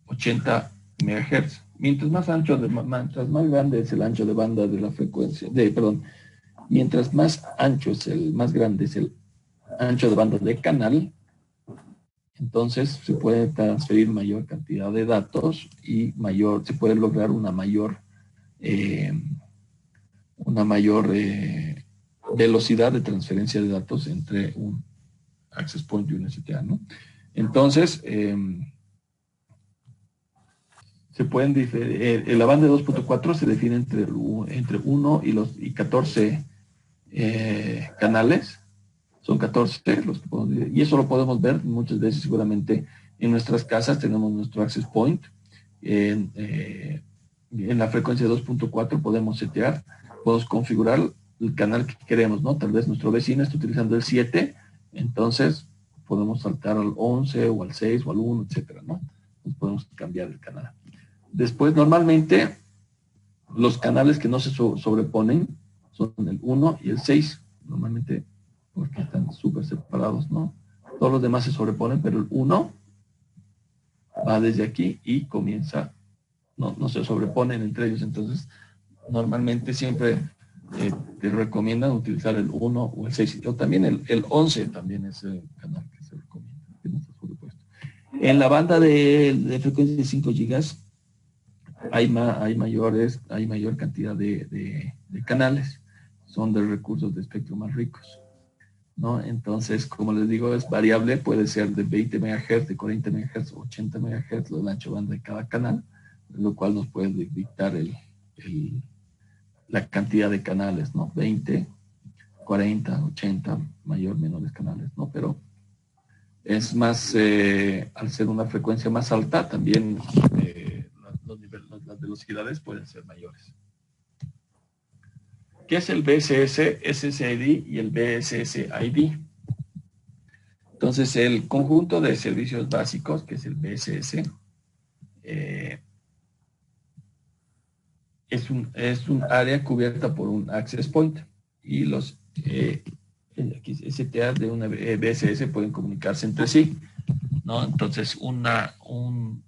80 MHz. Mientras más grande es el ancho de banda de la frecuencia, mientras más ancho más grande es el ancho de banda de canal, entonces se puede transferir mayor cantidad de datos y se puede lograr una mayor velocidad de transferencia de datos entre un access point y un STA, ¿no? Entonces, se pueden la banda de 2.4 se define entre 1 y 14 canales. Son 14 los que podemos ver, y eso lo podemos ver muchas veces seguramente en nuestras casas. Tenemos nuestro access point. En la frecuencia de 2.4 podemos configurar el canal que queremos, ¿no? Tal vez nuestro vecino está utilizando el 7, entonces podemos saltar al 11 o al 6 o al 1, etcétera, ¿no? Entonces podemos cambiar el canal. Después, normalmente, los canales que no se sobreponen son el 1 y el 6, normalmente porque están súper separados, ¿no? Todos los demás se sobreponen, pero el 1 va desde aquí y comienza, no se sobreponen entre ellos. Entonces, normalmente siempre te recomiendan utilizar el 1 o el 6. O también el 11 también es el canal que se recomienda, que no está sobrepuesto. En la banda de frecuencia de 5 gigas, hay mayor cantidad de canales, son de recursos de espectro más ricos, ¿no? Entonces, como les digo, es variable, puede ser de 20 MHz, de 40 MHz, 80 MHz, el ancho banda de cada canal, lo cual nos puede dictar la cantidad de canales, ¿no? 20, 40, 80, mayor, menores canales, ¿no? Pero es más, al ser una frecuencia más alta, también las velocidades pueden ser mayores. ¿Qué es el BSS, SSID y el BSSID? Entonces, el conjunto de servicios básicos, que es el BSS, es un área cubierta por un access point y los STA de una BSS pueden comunicarse entre sí, ¿no? Entonces, un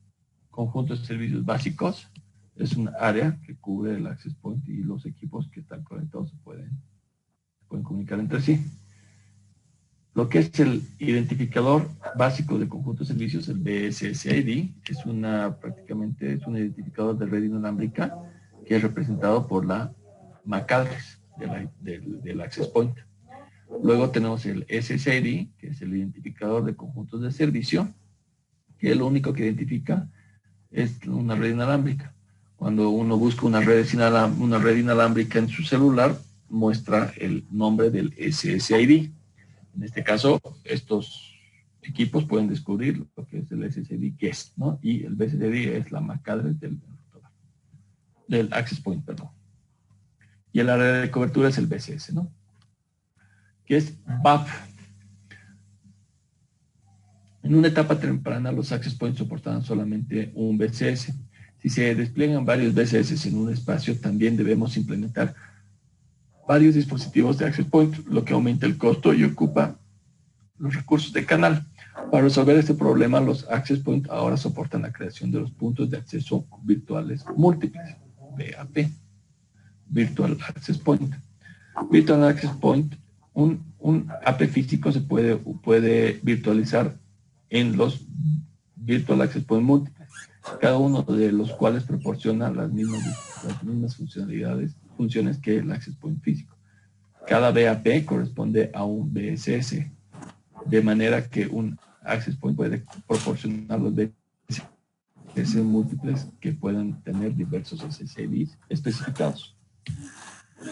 conjunto de servicios básicos es un área que cubre el access point y los equipos que están conectados se pueden comunicar entre sí. Lo que es el identificador básico del conjunto de servicios, el BSSID, prácticamente es un identificador de red inalámbrica que es representado por la MAC address del access point. Luego tenemos el SSID, que es el identificador de conjuntos de servicio, que lo único que identifica es una red inalámbrica. Cuando uno busca una red inalámbrica en su celular, muestra el nombre del SSID. En este caso, estos equipos pueden descubrir lo que es el SSID guest, ¿no? Y el BSSID es la MAC address del access point, perdón. Y el área de cobertura es el BSS, ¿no? Que es BAP. En una etapa temprana, los access points soportaban solamente un BSS. Si se despliegan varios BSS en un espacio, también debemos implementar varios dispositivos de access point, lo que aumenta el costo y ocupa los recursos de canal. Para resolver este problema, los access point ahora soportan la creación de los puntos de acceso virtuales múltiples, VAP, Virtual Access Point. Virtual Access Point, un AP físico se puede virtualizar en los Virtual Access Point múltiples, cada uno de los cuales proporciona las mismas funciones que el Access Point físico. Cada VAP corresponde a un BSS, de manera que un Access Point puede proporcionar los BSS múltiples que puedan tener diversos SSIDs especificados.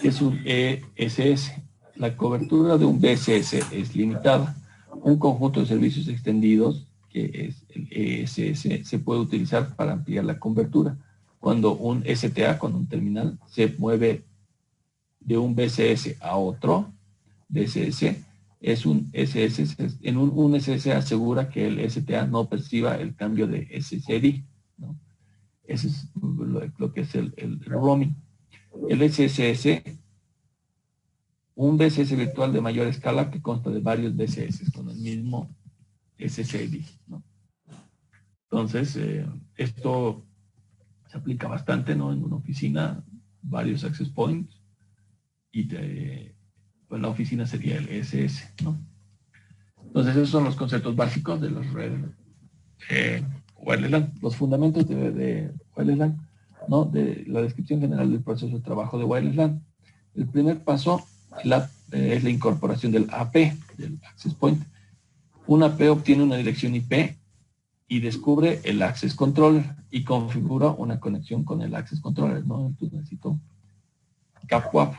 Es un ESS. La cobertura de un BSS es limitada. Un conjunto de servicios extendidos, que es el ESS, se puede utilizar para ampliar la cobertura. Cuando un STA, con un terminal, se mueve de un BSS a otro BSS, es un SS. Un SS asegura que el STA no perciba el cambio de SSID, ¿no? Ese es lo que es el roaming. El SSS, un BSS virtual de mayor escala que consta de varios BSS con el mismo SSID, ¿no? Entonces, esto se aplica bastante, ¿no? En una oficina, varios access points, y pues la oficina sería el SS, ¿no? Entonces, esos son los conceptos básicos de las redes wireless LAN. Los fundamentos de wireless LAN, ¿no? De la descripción general del proceso de trabajo de wireless LAN. El primer paso es la incorporación del AP, del access point. Un AP obtiene una dirección IP y descubre el access controller y configura una conexión con el access controller, ¿no? Entonces necesito CAPWAP,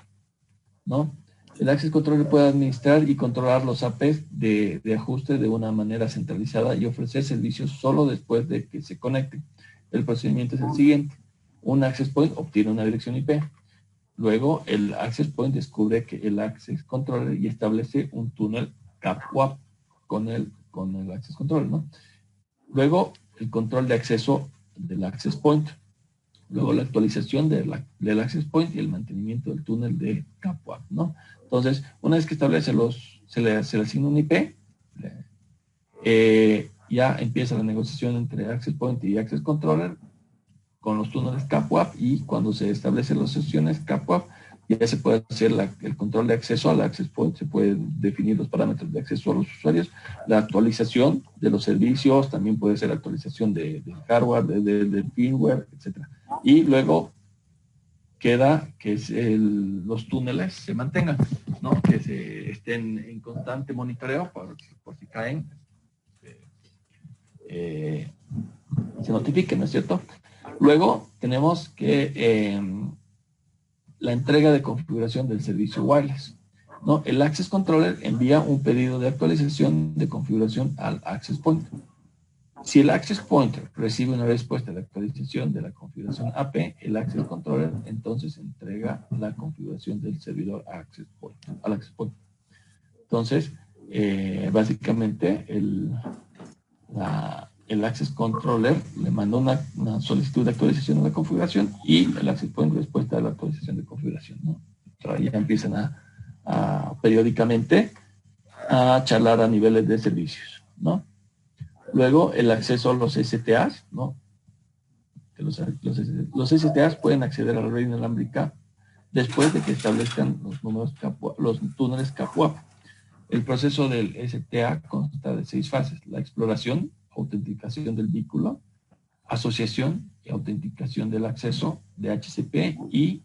¿no? El access controller puede administrar y controlar los APs de ajuste de una manera centralizada y ofrecer servicios solo después de que se conecte. El procedimiento es el siguiente. Un access point obtiene una dirección IP. Luego, el access point descubre que el access controller y establece un túnel CAPWAP con el access controller, ¿no? Luego, el control de acceso del access point. Luego, la actualización del access point y el mantenimiento del túnel de CAPWAP, ¿no? Entonces, una vez que establece se le asigna un IP, ya empieza la negociación entre access point y access controller con los túneles CAPWAP, y cuando se establecen las sesiones CAPWAP, ya se puede hacer el control de acceso al access point, se pueden definir los parámetros de acceso a los usuarios, la actualización de los servicios, también puede ser actualización del hardware, del firmware, etc. Y luego queda que los túneles se mantengan, ¿no? Que se estén en constante monitoreo por si caen, se notifiquen, ¿no es cierto? Luego tenemos que la entrega de configuración del servicio wireless, ¿no? El Access Controller envía un pedido de actualización de configuración al Access Point. Si el Access Point recibe una respuesta de actualización de la configuración AP, el Access Controller entonces entrega la configuración del servidor Access Point, al Access Point. Entonces, básicamente, el Access Controller le manda una solicitud de actualización de la configuración y el Access Point respuesta a la actualización de configuración, ¿no? Ya empiezan periódicamente a charlar a niveles de servicios, ¿no? Luego, el acceso a los STAs, ¿no? Los STAs pueden acceder a la red inalámbrica después de que establezcan los túneles CAPWAP. El proceso del STA consta de 6 fases: la exploración, autenticación del vehículo, asociación y autenticación del acceso de HCP y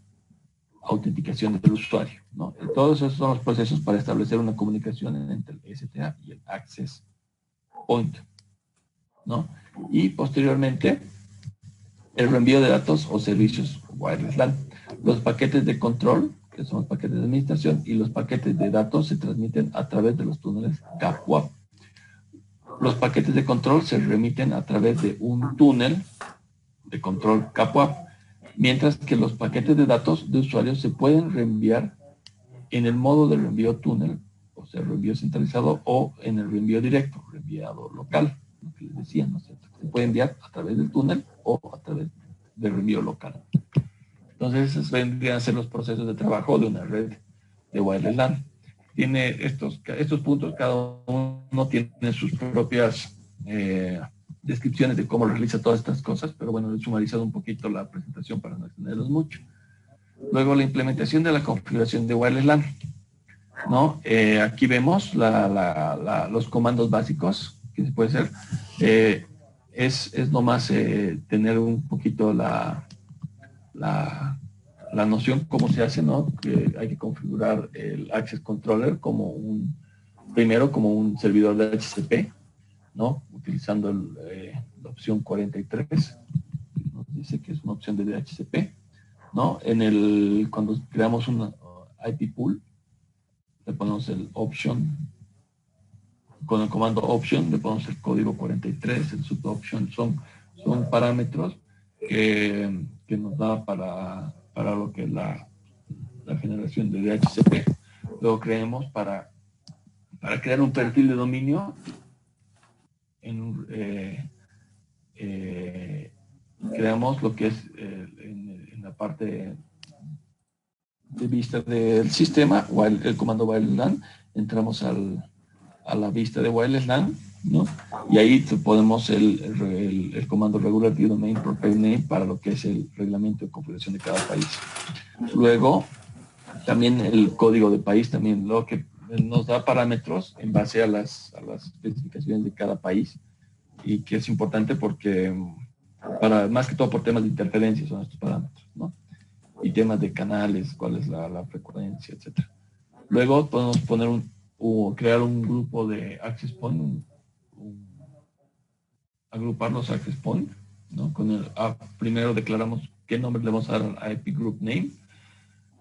autenticación del usuario, ¿no? Todos esos son los procesos para establecer una comunicación entre el STA y el Access Point, ¿no? Y posteriormente el reenvío de datos o servicios wireless LAN. Los paquetes de control, que son los paquetes de administración, y los paquetes de datos se transmiten a través de los túneles CAPWAP. Los paquetes de control se remiten a través de un túnel de control CAPWAP, mientras que los paquetes de datos de usuarios se pueden reenviar en el modo de reenvío túnel, o sea, reenvío centralizado, o en el reenvío directo, reenviado local, lo que les decía, ¿no es cierto? Se puede enviar a través del túnel o a través del reenvío local. Entonces, esos vendrían a ser los procesos de trabajo de una red de wireless LAN. Tiene estos puntos, cada uno tiene sus propias descripciones de cómo realiza todas estas cosas, pero bueno, he sumarizado un poquito la presentación para no extenderlos mucho. Luego, la implementación de la configuración de wireless LAN, ¿no? Aquí vemos los comandos básicos que se puede hacer. Es nomás tener un poquito la noción cómo se hace, ¿no? Que hay que configurar el Access Controller primero como un servidor de HCP, ¿no? Utilizando la opción 43, nos dice que es una opción de DHCP, ¿no? Cuando creamos una IP pool, le ponemos el option, con el comando option le ponemos el código 43, el suboption, son parámetros que nos da para lo que es la generación de DHCP. Luego creemos para crear un perfil de dominio creamos lo que es en la parte de vista del sistema, el comando wireless LAN, entramos a la vista de wireless LAN, ¿no? Y ahí podemos el comando regulatory domain protect name para lo que es el reglamento de configuración de cada país. Luego, también el código de país, también lo que nos da parámetros en base a las especificaciones de cada país, y que es importante porque más que todo por temas de interferencia son estos parámetros, ¿no? Y temas de canales, cuál es la frecuencia, etcétera. Luego podemos poner crear un grupo de access point, agrupar los access point, ¿no? Primero declaramos qué nombre le vamos a dar a IP Group Name.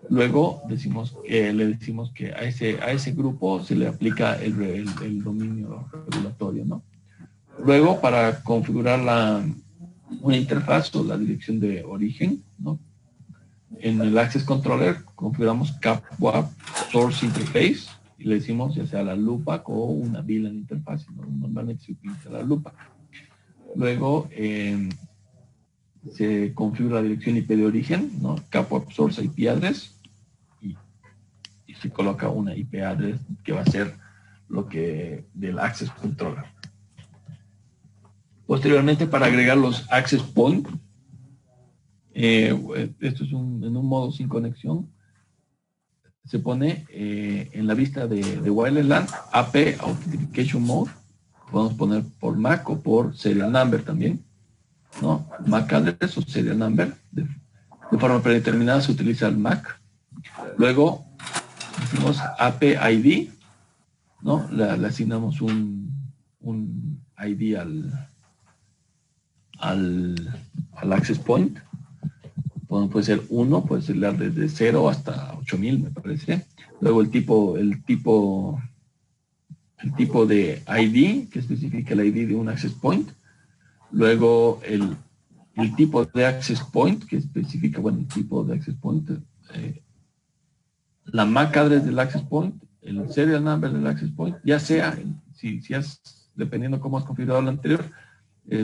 Luego le decimos que a ese grupo se le aplica el dominio regulatorio, ¿no? Luego, para configurar una interfaz o la dirección de origen, ¿no? En el Access Controller configuramos CAPWAP Source Interface y le decimos ya sea la LUPAC o una VLAN interfaz, ¿no? Normalmente se utiliza la LUPAC. Luego se configura la dirección IP de origen, ¿no? CAPWAP Source IP Address, y se coloca una IP address que va a ser lo que del Access Controller. Posteriormente, para agregar los Access Point, esto es en un modo sin conexión, se pone en la vista de wireless LAN AP Authentication Mode, podemos poner por MAC o por Serial Number también, ¿no? MAC address o serial number. De forma predeterminada se utiliza el MAC. Luego decimos AP ID, ¿no? Le asignamos un ID al access point. Bueno, puede ser 1, puede ser desde 0 hasta 8000, me parece. Luego el tipo de ID, que especifica el ID de un access point. Luego el tipo de access point, que especifica, bueno, el tipo de access point, la MAC address del access point, el serial number del access point, ya sea, si has, dependiendo cómo has configurado lo anterior,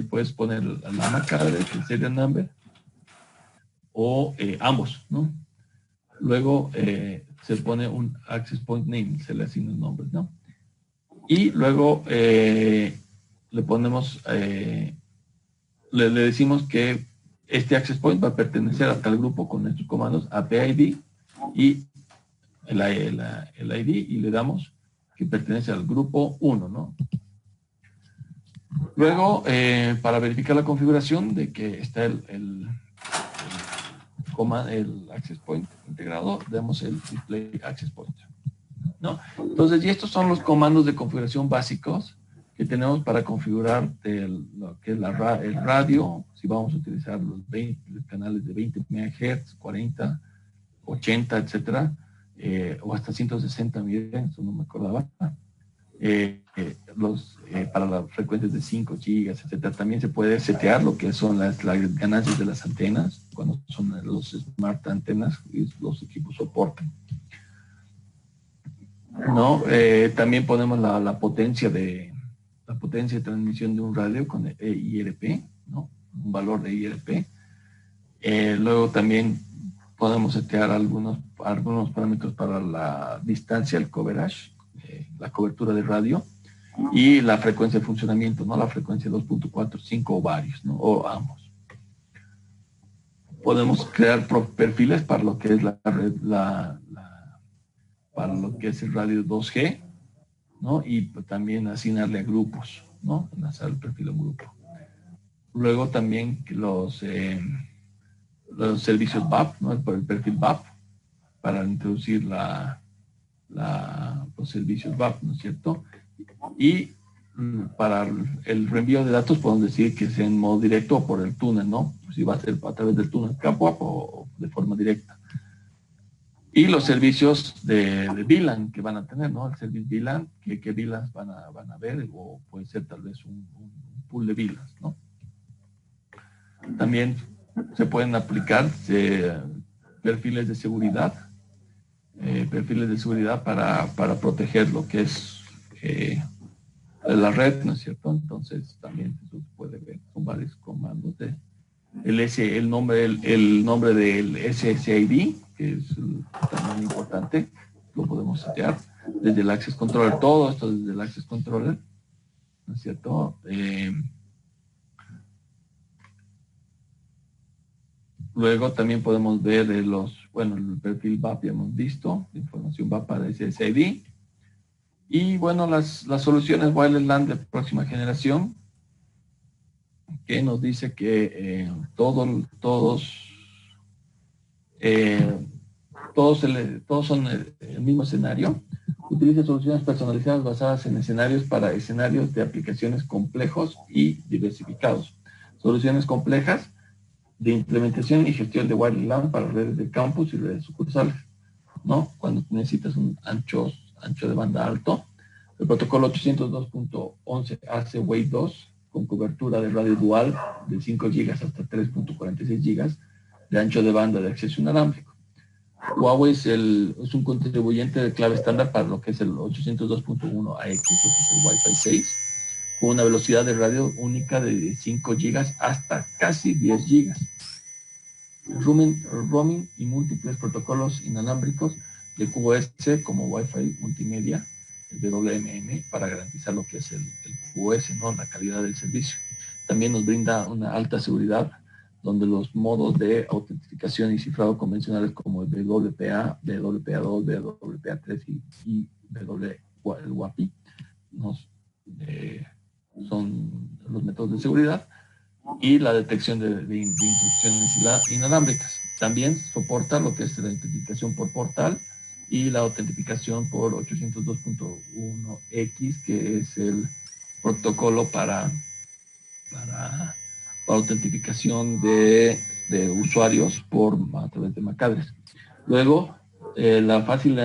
puedes poner la MAC address, el serial number, o ambos, ¿no? Luego se pone un access point name, se le asignan nombres, ¿no? Y luego le ponemos, le decimos que este access point va a pertenecer a tal grupo con estos comandos APID y el ID, y le damos que pertenece al grupo 1, ¿no? Luego, para verificar la configuración de que está el access point integrado, damos el display access point, ¿no? Entonces, y estos son los comandos de configuración básicos que tenemos para configurar lo que es el radio, si vamos a utilizar los canales de 20 MHz, 40, 80, etcétera, o hasta 160, miren, eso no me acordaba. Para las frecuencias de 5 gigas, etcétera. También se puede setear lo que son las ganancias de las antenas, cuando son los smart antenas y los equipos soportan, ¿no? También ponemos la potencia de transmisión de un radio con IRP, ¿no? Un valor de IRP. Luego también podemos setear algunos parámetros para la distancia, el coverage, la cobertura de radio, y la frecuencia de funcionamiento, ¿no? La frecuencia 2.45 o varios, ¿no? O ambos. Podemos crear perfiles para lo que es para lo que es el radio 2G, ¿no? Y también asignarle a grupos, ¿no? Enlazar el perfil a un grupo. Luego también los servicios VAP, ¿no? El perfil VAP, para introducir los servicios VAP, ¿no es cierto? Y para el reenvío de datos podemos decir que sea en modo directo o por el túnel, ¿no? Si va a ser a través del túnel CAPWAP o de forma directa. Y los servicios de VLAN que van a tener, ¿no? El servicio VLAN, qué VLANs van a ver, o puede ser tal vez un pool de VLANs, ¿no? También se pueden aplicar perfiles de seguridad, para proteger lo que es la red, ¿no es cierto? Entonces también eso se puede ver con varios comandos de el nombre del SSID, que es también importante, lo podemos setear desde el Access Controller, todo esto desde el Access Controller, ¿no es cierto? Luego también podemos ver el perfil VAP, ya hemos visto, información VAP para SSID. Y bueno, las soluciones wireless LAN de próxima generación, que nos dice que todos son el mismo escenario. Utiliza soluciones personalizadas basadas en escenarios para escenarios de aplicaciones complejos y diversificados. Soluciones complejas de implementación y gestión de wireless LAN para redes de campus y redes sucursales, ¿no? Cuando necesitas un ancho de banda alto. El protocolo 802.11 AC Wave 2 con cobertura de radio dual de 5 GB hasta 3.46 GB de ancho de banda de acceso inalámbrico. Huawei es un contribuyente de clave estándar para lo que es el 802.1 AX, lo que es el Wi-Fi 6, con una velocidad de radio única de 5 GB hasta casi 10 GB. Roaming y múltiples protocolos inalámbricos de QoS como Wi-Fi multimedia, el WMM, para garantizar lo que es el QoS, ¿no? La calidad del servicio. También nos brinda una alta seguridad, donde los modos de autentificación y cifrado convencionales como el BWPA, BWPA2, BWPA3 y el WAPI son los métodos de seguridad. y la detección de instrucciones inalámbricas. También soporta lo que es la identificación por portal y la autentificación por 802.1x, que es el protocolo para autentificación de usuarios a través de MAC address. Luego, la fácil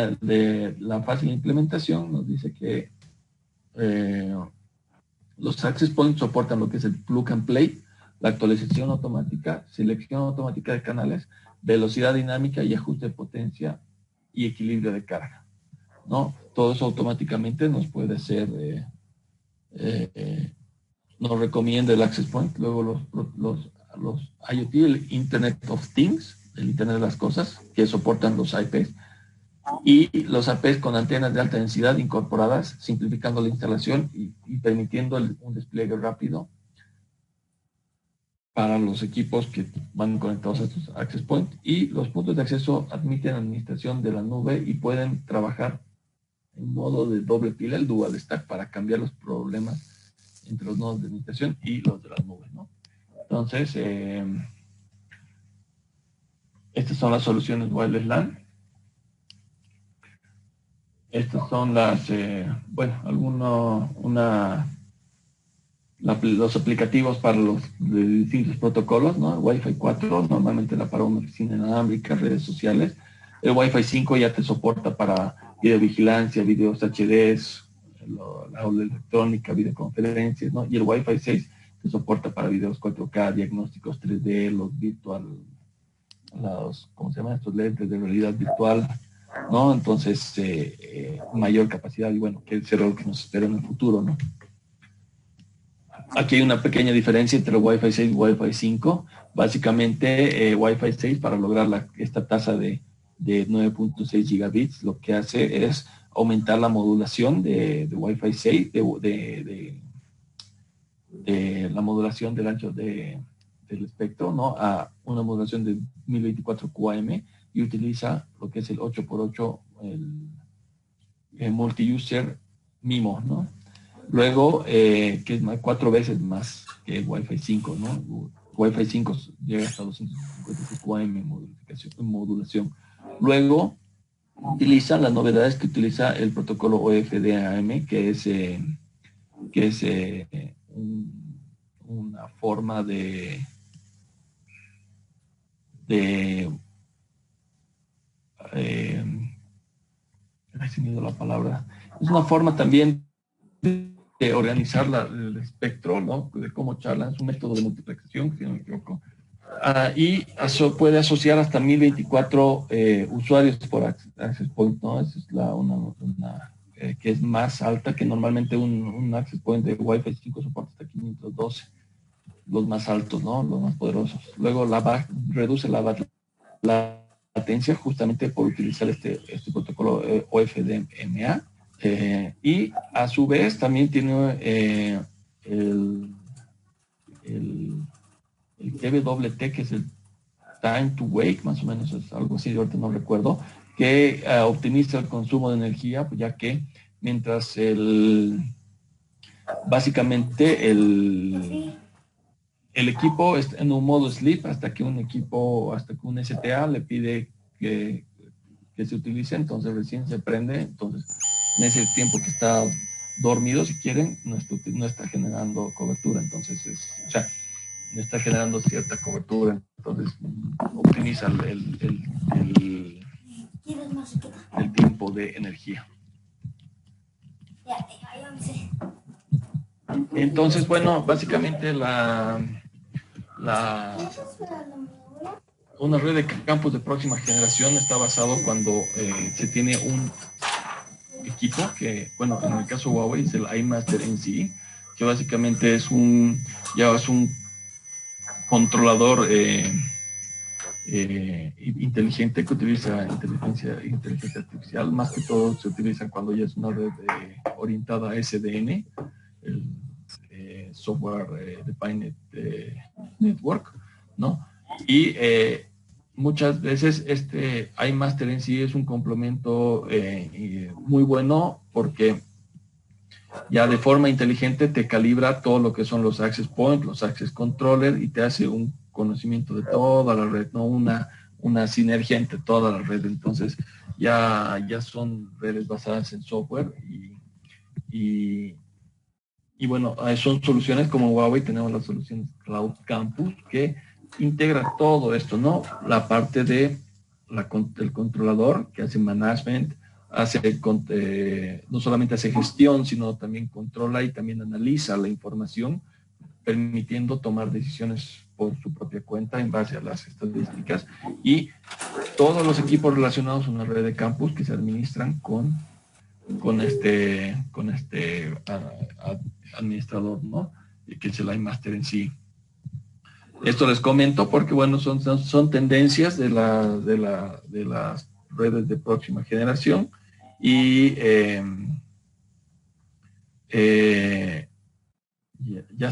implementación nos dice que los access points soportan lo que es el plug and play, la actualización automática, selección automática de canales, velocidad dinámica y ajuste de potencia y equilibrio de carga, ¿no? Todo eso automáticamente nos puede hacer, nos recomienda el access point. Luego los IoT, el Internet of Things, el Internet de las cosas, que soportan los IPs, y los APs con antenas de alta densidad incorporadas, simplificando la instalación y permitiendo un despliegue rápido para los equipos que van conectados a estos access points. Y los puntos de acceso admiten administración de la nube y pueden trabajar en modo de doble pila, el dual stack, para cambiar los problemas entre los nodos de administración y los de las nubes, ¿no? Entonces, estas son las soluciones wireless LAN. Estas son las, los aplicativos para los distintos protocolos, ¿no? Wi-Fi 4, normalmente para una oficina inalámbrica, redes sociales. El Wi-Fi 5 ya te soporta para videovigilancia, videos HDs, la aula electrónica, videoconferencias, ¿no? Y el Wi-Fi 6 te soporta para videos 4K, diagnósticos 3D, ¿cómo se llaman estos lentes de realidad virtual? ¿No? Entonces, mayor capacidad y bueno, que será lo que nos espera en el futuro, ¿no? Aquí hay una pequeña diferencia entre el Wi-Fi 6 y Wi-Fi 5. Básicamente, Wi-Fi 6, para lograr esta tasa de 9.6 gigabits, lo que hace es aumentar la modulación de Wi-Fi 6, de la modulación del ancho del espectro, ¿no? A una modulación de 1024 QAM, y utiliza lo que es el 8x8, el multi-user MIMO, ¿no? Luego, que es 4 veces más que el Wi-Fi 5, ¿no? Wi-Fi 5 llega hasta 256 QAM en modulación. Luego, utiliza las novedades que utiliza el protocolo OFDAM, que es una forma de se me dio la palabra. Es una forma también de organizar el espectro, ¿no? De cómo charlan, es un método de multiplexación, si no me equivoco. Y eso puede asociar hasta 1024 usuarios por access point, ¿no? Esa es una que es más alta que normalmente un access point de Wi-Fi 5 soporta hasta 512, los más altos, ¿no? Los más poderosos. Luego reduce la latencia justamente por utilizar este protocolo OFDMA. Y a su vez también tiene el TWT, que es el Time to Wake, más o menos es algo así, ahorita no recuerdo, que optimiza el consumo de energía, pues ya que mientras básicamente el equipo está en un modo sleep hasta que un STA le pide que se utilice, entonces recién se prende. Entonces, en ese tiempo que está dormido, si quieren, no está generando cobertura, entonces no está generando cierta cobertura, entonces optimiza el tiempo de energía. Entonces, bueno, básicamente una red de campos de próxima generación está basado cuando se tiene un equipo que, bueno, en el caso de Huawei es el iMaster NC, que básicamente es un controlador inteligente que utiliza inteligencia artificial. Más que todo se utiliza cuando ya es una red orientada a SDN, el Software Defined Network, ¿no? Y muchas veces este iMaster en sí es un complemento muy bueno, porque ya de forma inteligente te calibra todo lo que son los access points, los access controller, y te hace un conocimiento de toda la red, no una sinergia entre toda la red. Entonces ya son redes basadas en software y bueno, son soluciones como Huawei. Tenemos las soluciones Cloud Campus que integra todo esto, ¿no? La parte de del controlador que hace management, no solamente hace gestión, sino también controla y también analiza la información, permitiendo tomar decisiones por su propia cuenta en base a las estadísticas, y todos los equipos relacionados a una red de campus que se administran con este administrador, ¿no? Que es el iMaster en sí. Esto les comento porque, bueno, son tendencias de las redes de próxima generación, y ya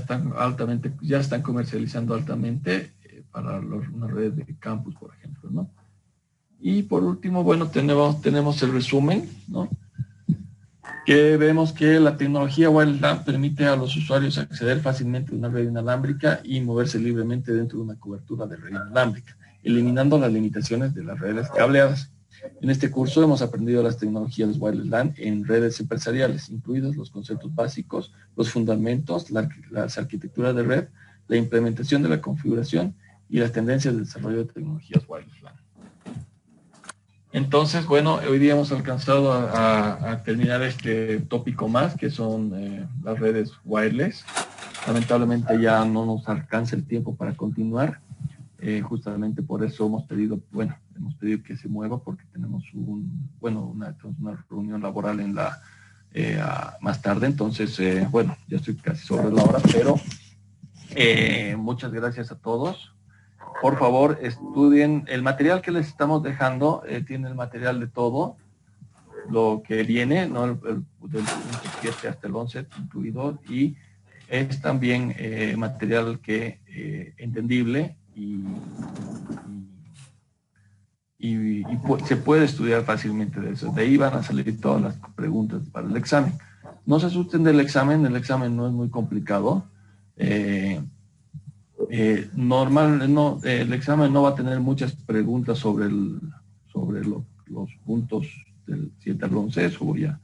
están comercializando altamente para una red de campus, por ejemplo, ¿no? Y por último, bueno, tenemos el resumen, ¿no? Que vemos que la tecnología Wireless LAN permite a los usuarios acceder fácilmente a una red inalámbrica y moverse libremente dentro de una cobertura de red inalámbrica, eliminando las limitaciones de las redes cableadas. En este curso hemos aprendido las tecnologías Wireless LAN en redes empresariales, incluidos los conceptos básicos, los fundamentos, las arquitecturas de red, la implementación de la configuración y las tendencias de desarrollo de tecnologías Wireless LAN. Entonces, bueno, hoy día hemos alcanzado a terminar este tópico más, que son las redes wireless. Lamentablemente ya no nos alcanza el tiempo para continuar. Justamente por eso hemos pedido que se mueva, porque tenemos una reunión laboral más tarde. Entonces, ya estoy casi sobre la hora, pero muchas gracias a todos. Por favor, estudien el material que les estamos dejando. Tiene el material de todo lo que viene, ¿no? Del 7 hasta el 11 incluido, y es también material que entendible y se puede estudiar fácilmente de eso. De ahí van a salir todas las preguntas para el examen. No se asusten del examen, el examen no es muy complicado. El examen no va a tener muchas preguntas sobre los puntos del 7 al 11, eso voy a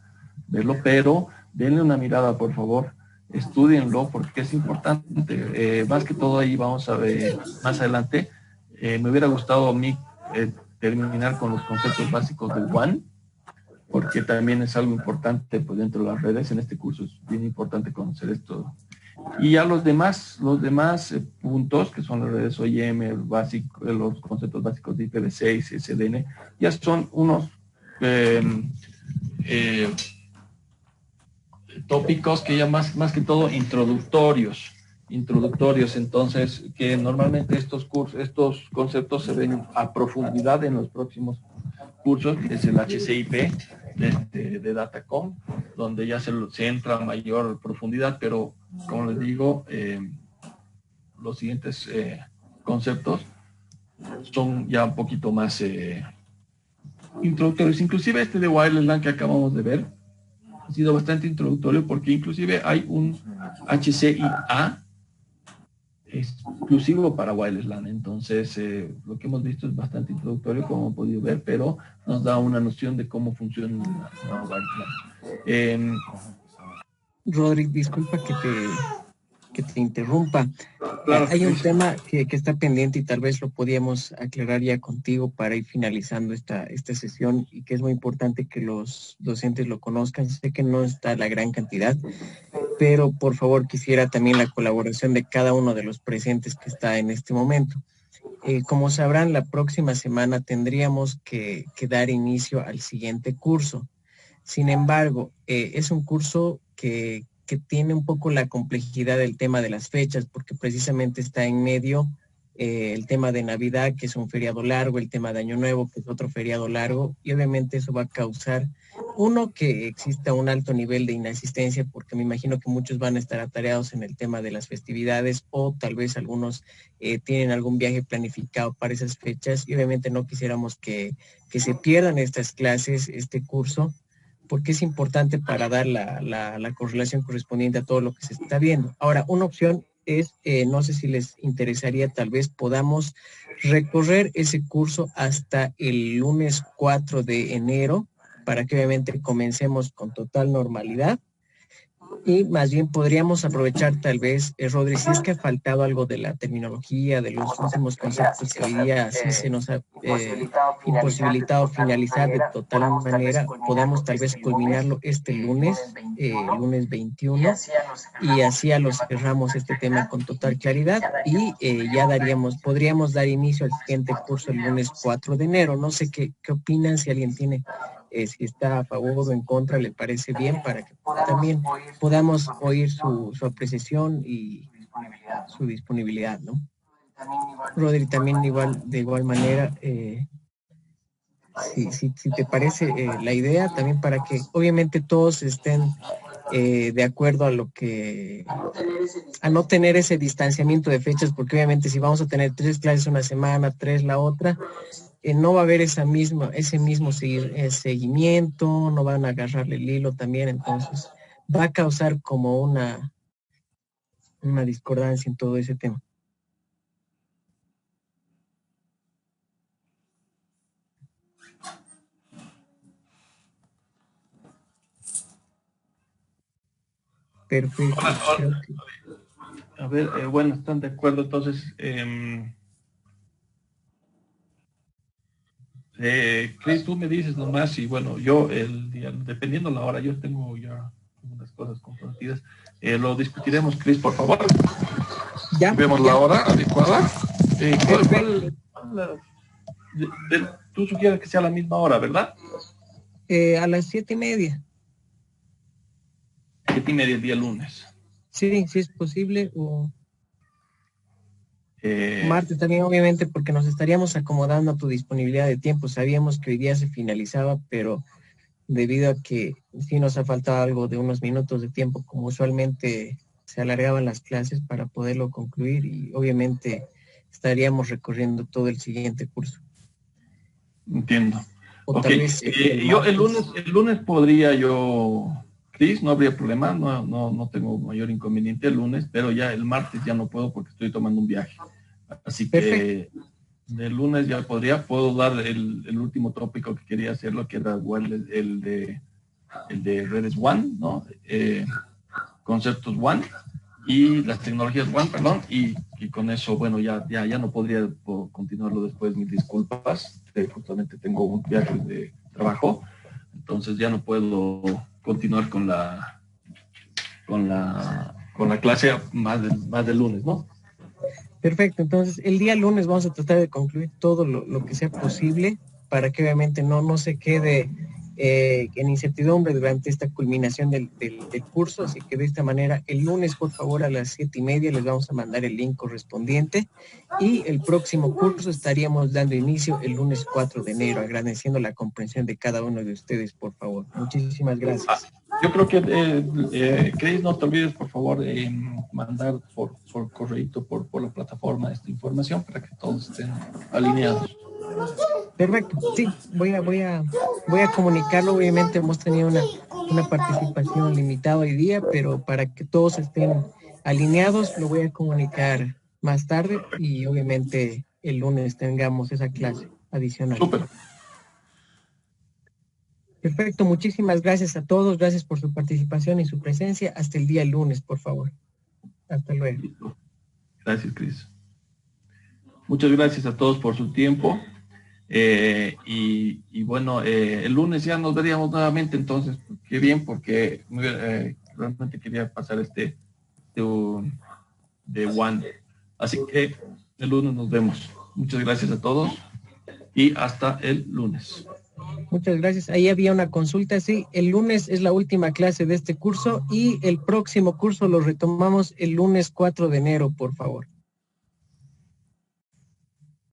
verlo, pero denle una mirada, por favor, estúdienlo, porque es importante. Más que todo, ahí vamos a ver más adelante. Me hubiera gustado a mí terminar con los conceptos básicos del WAN, porque también es algo importante, pues, dentro de las redes. En este curso es bien importante conocer esto. Y ya los demás puntos, que son las redes OEM, los conceptos básicos de IPv6, SDN, ya son unos tópicos que ya más que todo introductorios. Entonces, que normalmente estos conceptos se ven a profundidad en los próximos cursos, que es el HCIP de Datacom, donde ya se entra a mayor profundidad, pero como les digo, los siguientes conceptos son ya un poquito más introductorios. Inclusive este de Wireless LAN que acabamos de ver ha sido bastante introductorio, porque inclusive hay un HCIA exclusivo para Wireless LAN. Entonces, lo que hemos visto es bastante introductorio, como han podido ver, pero nos da una noción de cómo funciona una Wireless LAN. Rodri, disculpa que te interrumpa. Claro, hay un tema que está pendiente y tal vez lo podíamos aclarar ya contigo para ir finalizando esta sesión, y que es muy importante que los docentes lo conozcan. Sé que no está la gran cantidad, pero por favor quisiera también la colaboración de cada uno de los presentes que está en este momento. Como sabrán, la próxima semana tendríamos que dar inicio al siguiente curso. Sin embargo, es un curso que tiene un poco la complejidad del tema de las fechas, porque precisamente está en medio el tema de Navidad, que es un feriado largo, el tema de Año Nuevo, que es otro feriado largo, y obviamente eso va a causar, uno, que exista un alto nivel de inasistencia, porque me imagino que muchos van a estar atareados en el tema de las festividades, o tal vez algunos tienen algún viaje planificado para esas fechas, y obviamente no quisiéramos que se pierdan estas clases, este curso, porque es importante para dar la correlación correspondiente a todo lo que se está viendo. Ahora, una opción es, no sé si les interesaría, tal vez podamos recorrer ese curso hasta el lunes 4 de enero, para que obviamente comencemos con total normalidad. Y más bien podríamos aprovechar tal vez, Rodri, si es que ha faltado algo de la terminología, de los últimos conceptos que hoy día sí se nos ha imposibilitado finalizar de total manera, podamos tal vez culminarlo este lunes, lunes 21, y así a los cerramos este tema con total claridad y ya podríamos dar inicio al siguiente curso el lunes 4 de enero. No sé qué opinan, si alguien tiene... si está a favor o en contra, le parece bien, para que también podamos oír su apreciación y su disponibilidad, ¿no? Rodri, también de igual manera, si te parece la idea, también para que obviamente todos estén de acuerdo a no tener ese distanciamiento de fechas, porque obviamente si vamos a tener 3 clases una semana, 3 la otra, no va a haber ese mismo seguimiento, no van a agarrarle el hilo también, entonces va a causar como una discordancia en todo ese tema. Perfecto. A ver, bueno, están de acuerdo, entonces... Chris, tú me dices nomás y bueno, yo dependiendo la hora, yo tengo ya unas cosas comprometidas. Lo discutiremos, Chris, por favor. Ya. Vemos la hora adecuada. Tú sugieres que sea a la misma hora, ¿verdad? A las 7:30. 7:30 el día lunes. Sí, si es posible, o martes también, obviamente, porque nos estaríamos acomodando a tu disponibilidad de tiempo. Sabíamos que hoy día se finalizaba, pero debido a que sí nos ha faltado algo de unos minutos de tiempo, como usualmente se alargaban las clases para poderlo concluir, y obviamente estaríamos recorriendo todo el siguiente curso. Entiendo. O ok, tal vez yo el lunes podría yo, Chris, no habría problema, no tengo mayor inconveniente el lunes, pero ya el martes ya no puedo porque estoy tomando un viaje. Así perfecto. que el lunes ya puedo dar el último tópico que quería hacerlo, que era igual el de redes One, ¿no? Conceptos One y las tecnologías One, perdón, y con eso, bueno, ya no podría continuarlo después, mis disculpas, justamente tengo un viaje de trabajo, entonces ya no puedo continuar con la clase más del lunes, ¿no? Perfecto, entonces el día lunes vamos a tratar de concluir todo lo que sea posible para que obviamente no se quede en incertidumbre durante esta culminación del curso, así que de esta manera el lunes, por favor, a las 7:30 les vamos a mandar el link correspondiente, y el próximo curso estaríamos dando inicio el lunes 4 de enero, agradeciendo la comprensión de cada uno de ustedes, por favor. Muchísimas gracias. Yo creo que, Chris, no te olvides, por favor, mandar por correíto, por la plataforma esta información para que todos estén alineados. Perfecto, sí, voy a comunicarlo. Obviamente hemos tenido una participación limitada hoy día, pero para que todos estén alineados, lo voy a comunicar más tarde, y obviamente el lunes tengamos esa clase adicional. Súper. Perfecto, muchísimas gracias a todos, gracias por su participación y su presencia. Hasta el día lunes, por favor. Hasta luego. Listo. Gracias, Chris. Muchas gracias a todos por su tiempo. Y bueno, el lunes ya nos veríamos nuevamente, entonces, qué bien, porque realmente quería pasar de One. Así que el lunes nos vemos. Muchas gracias a todos y hasta el lunes. Muchas gracias. Ahí había una consulta. Sí, el lunes es la última clase de este curso y el próximo curso lo retomamos el lunes 4 de enero, por favor.